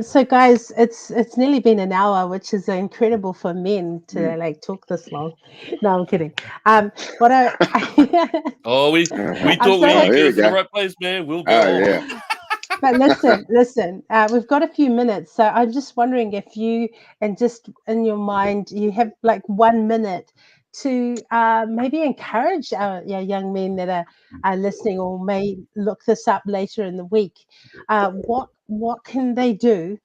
So guys, it's nearly been an hour, which is incredible for men to talk this long. No, I'm kidding. What Oh, we thought we sorry. get us in the right place, man. We'll go on. Yeah. But listen, we've got a few minutes, so I'm just wondering if you, and just in your mind, you have like 1 minute to maybe encourage our young men that are listening or may look this up later in the week. What can they do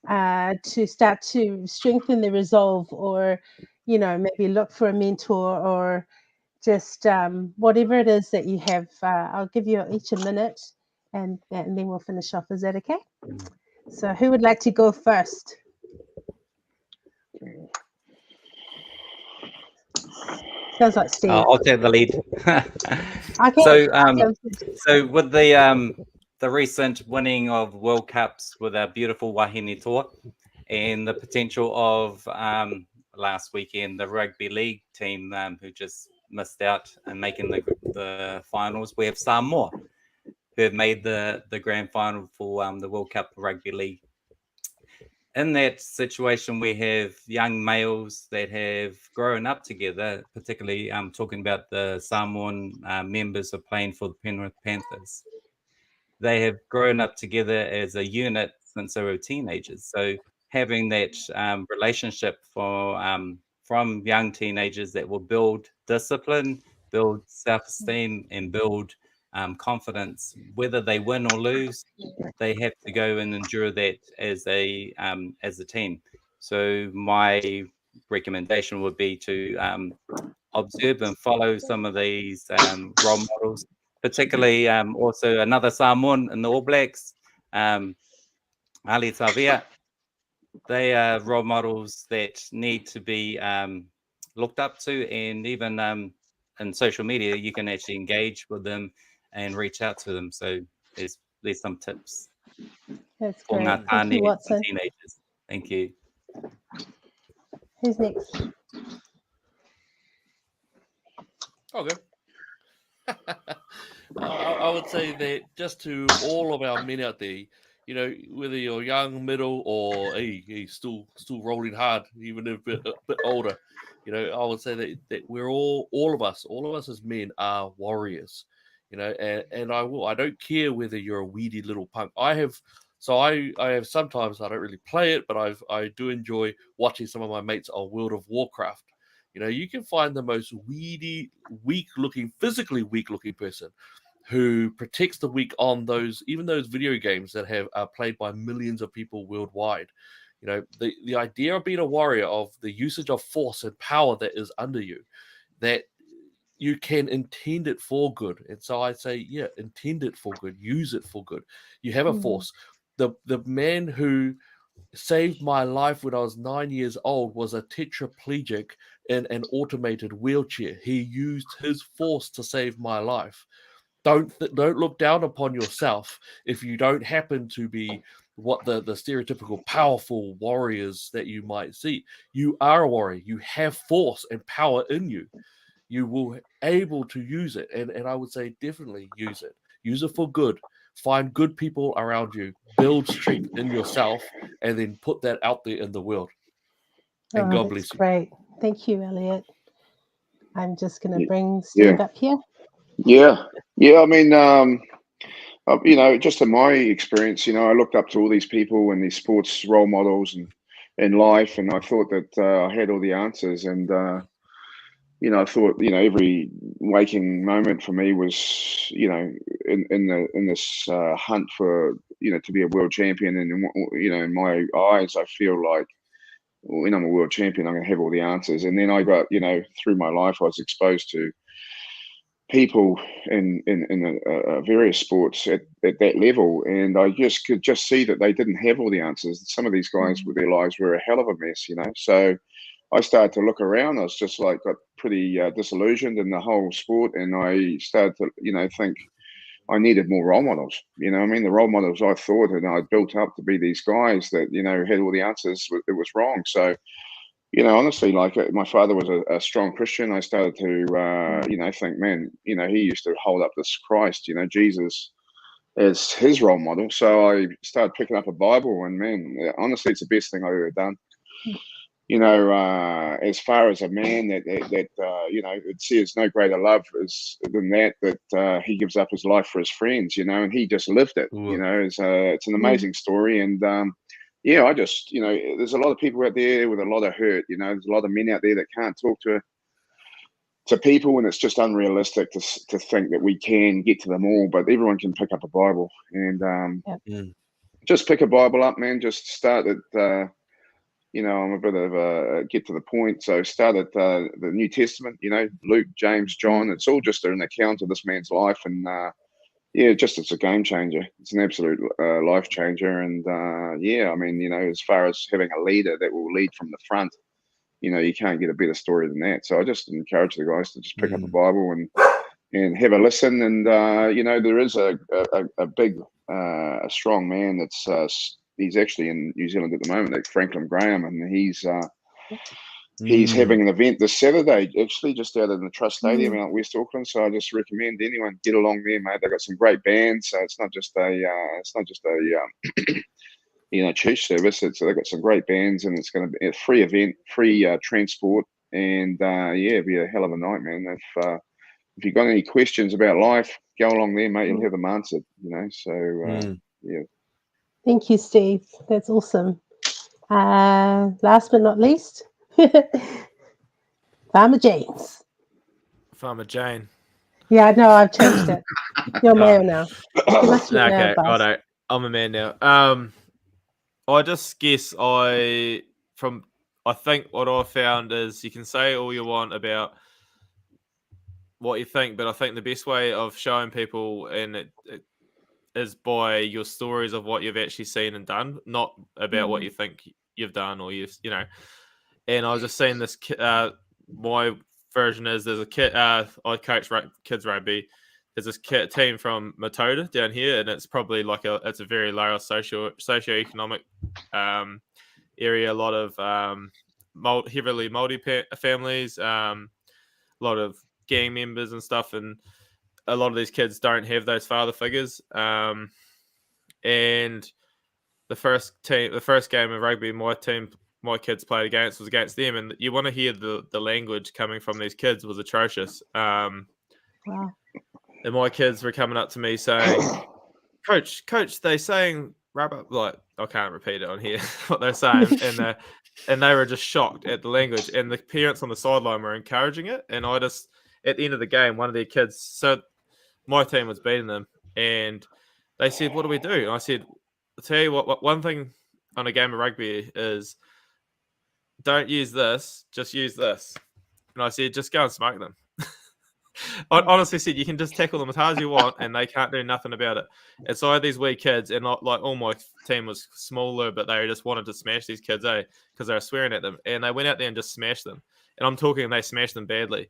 to start to strengthen their resolve, or maybe look for a mentor, or just whatever it is that you have. I'll give you each a minute, and then we'll finish off. Is that okay? So who would like to go first? Sounds like Steve. I'll take the lead. Okay. So with the recent winning of World Cups with our beautiful Wahine tour, and the potential of last weekend the rugby league team who just missed out in making the finals. We have Samoa, who have made the grand final for the World Cup Rugby League. In that situation, we have young males that have grown up together, particularly talking about the Samoan members are playing for the Penrith Panthers. They have grown up together as a unit since they were teenagers. So having that relationship from young teenagers that will build discipline, build self-esteem, and build confidence, whether they win or lose, they have to go and endure that as a team. So my recommendation would be to observe and follow some of these role models, particularly also another Samoan in the All Blacks, Ali Tavia. They are role models that need to be looked up to, and even in social media, you can actually engage with them and reach out to them. So there's some tips. That's great. Thank you, Watson. Teenagers. Thank you. Who's next? Okay. I would say that just to all of our men out there, you know, whether you're young, middle, or hey, still rolling hard, even if a bit older, you know, I would say that we're all of us as men are warriors, you know, and I don't care whether you're a weedy little punk. I have sometimes I don't really play it, but I do enjoy watching some of my mates on World of Warcraft. You know, you can find the most weedy, physically weak-looking person who protects the weak on those video games that are played by millions of people worldwide. You know, the idea of being a warrior, of the usage of force and power that is under you, that you can intend it for good. And so I say, yeah, intend it for good, use it for good. You have a force. The man who saved my life when I was 9 years old was a tetraplegic in an automated wheelchair. He used his force to save my life. Don't look down upon yourself if you don't happen to be what the stereotypical powerful warriors that you might see. You are a warrior. You have force and power in you. You will able to use it, and I would say definitely use it. Use it for good. Find good people around you. Build strength in yourself, and then put that out there in the world. And God bless you. Great. Thank you, Elliot. I'm just going to bring Steve up here. Yeah. I mean, you know, just in my experience, you know, I looked up to all these people and these sports role models and in life, and I thought that I had all the answers. And you know, I thought, you know, every waking moment for me was, you know, in this hunt for, you know, to be a world champion. And you know, in my eyes, I feel like, when I'm a world champion, I'm going to have all the answers. And then I got, you know, through my life, I was exposed to people in various sports at that level, and I could just see that they didn't have all the answers. Some of these guys with their lives were a hell of a mess, you know. So I started to look around. I was just like got pretty disillusioned in the whole sport, and I started to, you know, think I needed more role models. You know, I mean, the role models I thought and I built up to be these guys that, you know, had all the answers, it was wrong. So, you know, honestly, like my father was a strong Christian. I started to, you know, think, man, you know, he used to hold up this Christ, you know, Jesus as his role model. So I started picking up a Bible, and man, honestly, it's the best thing I've ever done. You know, as far as a man that you know, it says no greater love than that he gives up his life for his friends, you know, and he just lived it. You know, it's an amazing story. And yeah, I just, you know, there's a lot of people out there with a lot of hurt. You know, there's a lot of men out there that can't talk to people, and it's just unrealistic to think that we can get to them all. But everyone can pick up a Bible, and just pick a Bible up, man. Just start at you know, I'm a bit of a get to the point. So start at the New Testament, you know, Luke, James, John. It's all just an account of this man's life. And yeah, just it's a game changer. It's an absolute life changer. And yeah, I mean, you know, as far as having a leader that will lead from the front, you know, you can't get a better story than that. So I just encourage the guys to just pick up a Bible and have a listen. And, you know, there is a big, a strong man that's he's actually in New Zealand at the moment, like Franklin Graham, and he's He's having an event this Saturday, actually, just out in the Trust Stadium out in West Auckland. So I just recommend anyone get along there, mate. They've got some great bands, so it's not just a church service. They've got some great bands, and it's going to be a free event, free transport, and it'll be a hell of a night, man. If you've got any questions about life, go along there, mate. You'll have them answered. So yeah. Thank you, Steve. That's awesome. Last but not least, Farmer James. Farmer Jane. Yeah, no, I've changed it. You're male now. You must be male, Okay, boss. righto. I'm a man now. I just guess I think what I found is you can say all you want about what you think, but I think the best way of showing people it is by your stories of what you've actually seen and done, not about what you think you've done or And I was just seeing this. My version is there's a kid. I coach kids rugby. There's this team from Matoda down here, and it's probably it's a very low socioeconomic area. A lot of heavily multi families, a lot of gang members and stuff, and a lot of these kids don't have those father figures. And the first game of rugby my kids played against was against them, and you want to hear the language coming from these kids was atrocious. Wow. And my kids were coming up to me saying, Coach, they saying rubber, like I can't repeat it on here what they're saying, and they were just shocked at the language, and the parents on the sideline were encouraging it. And I just, at the end of the game, one of their kids, so my team was beating them, and they said, "What do we do?" And I said, "I'll tell you what, one thing on a game of rugby is don't use this, just use this." And I said, "Just go and smoke them." I honestly said, you can just tackle them as hard as you want, and they can't do nothing about it. And so I had these wee kids, and like all my team was smaller, but they just wanted to smash these kids, because they were swearing at them. And they went out there and just smashed them. And I'm talking, they smashed them badly,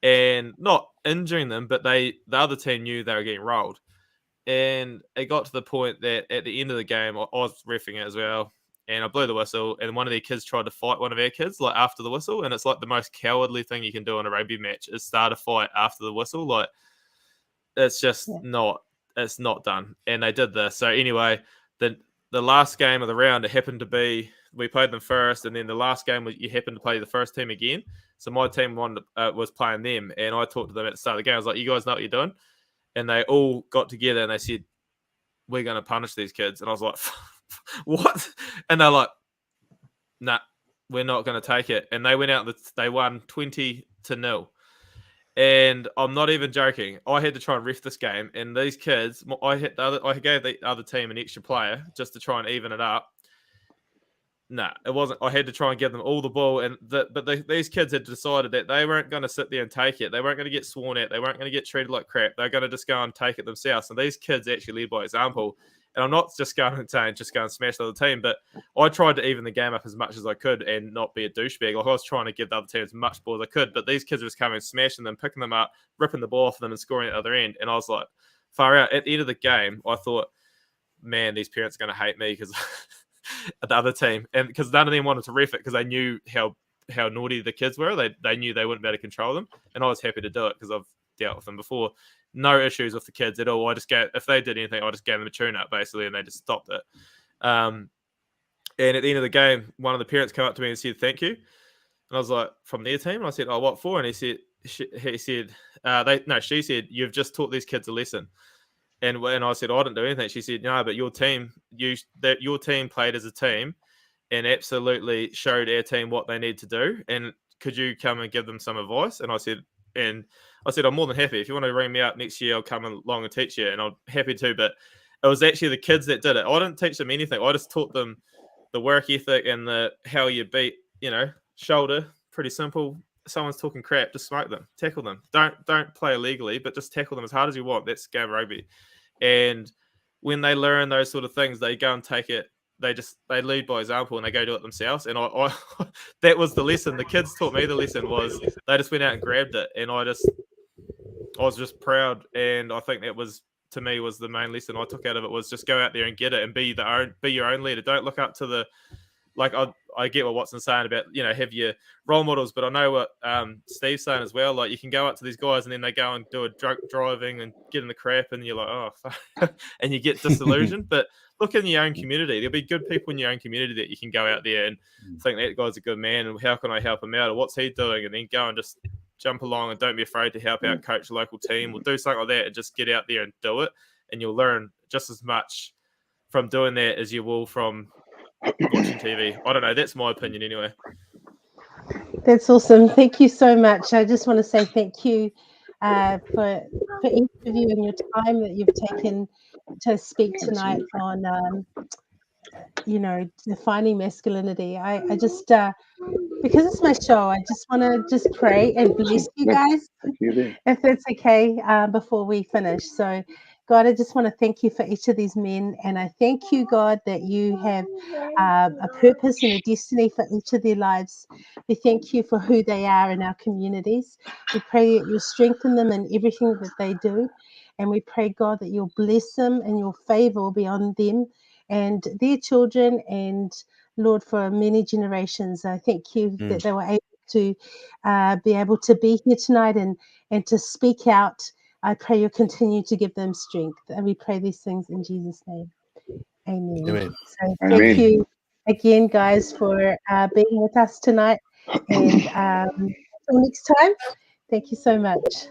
and not injuring them, but the other team knew they were getting rolled. And it got to the point that at the end of the game, I was reffing it as well. And I blew the whistle, and one of their kids tried to fight one of our kids, like after the whistle. And it's like the most cowardly thing you can do in a rugby match is start a fight after the whistle. Like, it's just it's not done. And they did this. So anyway, the last game of the round, it happened to be, we played them first, and then the last game you happened to play the first team again. So my team was playing them, and I talked to them at the start of the game. I was like, "You guys know what you're doing?" And they all got together and they said, "We're going to punish these kids." And I was like, "What?" And they're like, "Nah, we're not going to take it." And they went out, they won 20-0. And I'm not even joking. I had to try and ref this game. And these kids, I gave the other team an extra player just to try and even it up. Nah, it wasn't. I had to try and give them all the ball. But these kids had decided that they weren't going to sit there and take it. They weren't going to get sworn at. They weren't going to get treated like crap. They're going to just go and take it themselves. And these kids actually led by example. And I'm not just going and saying, just go and smash the other team, but I tried to even the game up as much as I could and not be a douchebag. Like, I was trying to give the other team as much ball as I could, but these kids were just coming, smashing them, picking them up, ripping the ball off them and scoring at the other end. And I was like, far out. At the end of the game, I thought, man, these parents are going to hate me because the other team, and because none of them wanted to ref it because they knew how naughty the kids were. They knew they wouldn't be able to control them. And I was happy to do it because I've dealt with them before. No issues with the kids at all. If they did anything, I just gave them a tune-up, basically, and they just stopped it. And at the end of the game, one of the parents came up to me and said, "Thank you." And I was like, "From their team?" And I said, "Oh, what for?" And she said, "You've just taught these kids a lesson." And I said, "I didn't do anything." She said, "No, but your team played as a team and absolutely showed our team what they need to do. And could you come and give them some advice?" And I said, "I'm more than happy. If you want to ring me up next year, I'll come along and teach you." And I'm happy to, but it was actually the kids that did it. I didn't teach them anything. I just taught them the work ethic and how you beat, shoulder. Pretty simple. Someone's talking crap, just smoke them, tackle them. Don't play illegally, but just tackle them as hard as you want. That's game of rugby. And when they learn those sort of things, they go and take it. They lead by example and they go do it themselves. And I that was the lesson. The kids taught me the lesson was they just went out and grabbed it. And I was just proud. And I think that was, to me, was the main lesson I took out of it, was just go out there and get it and be your own leader. Don't look up to I get what Watson's saying about, you know, have your role models, but I know what Steve's saying as well. Like, you can go up to these guys and then they go and do a drunk driving and get in the crap, and you're like, oh, fuck. And you get disillusioned. But look in your own community. There'll be good people in your own community that you can go out there and think that guy's a good man, and how can I help him out, or what's he doing, and then go and just jump along and don't be afraid to help out, coach a local team, or do something like that, and just get out there and do it, and you'll learn just as much from doing that as you will from watching TV. I don't know. That's my opinion anyway. That's awesome. Thank you so much. I just want to say thank you for each of you and your time that you've taken to speak tonight on, you know, defining masculinity. I just, because it's my show, I just want to just pray and bless you guys, if that's okay, before we finish. So, God, I just want to thank you for each of these men. And I thank you, God, that you have a purpose and a destiny for each of their lives. We thank you for who they are in our communities. We pray that you'll strengthen them in everything that they do. And we pray, God, that you'll bless them and your favor will be on them and their children, and Lord, for many generations. I thank you that they were able to be able to be here tonight and to speak out. I pray you'll continue to give them strength. And we pray these things in Jesus' name. Amen. Amen. So thank you again, guys, for being with us tonight. And until next time, thank you so much.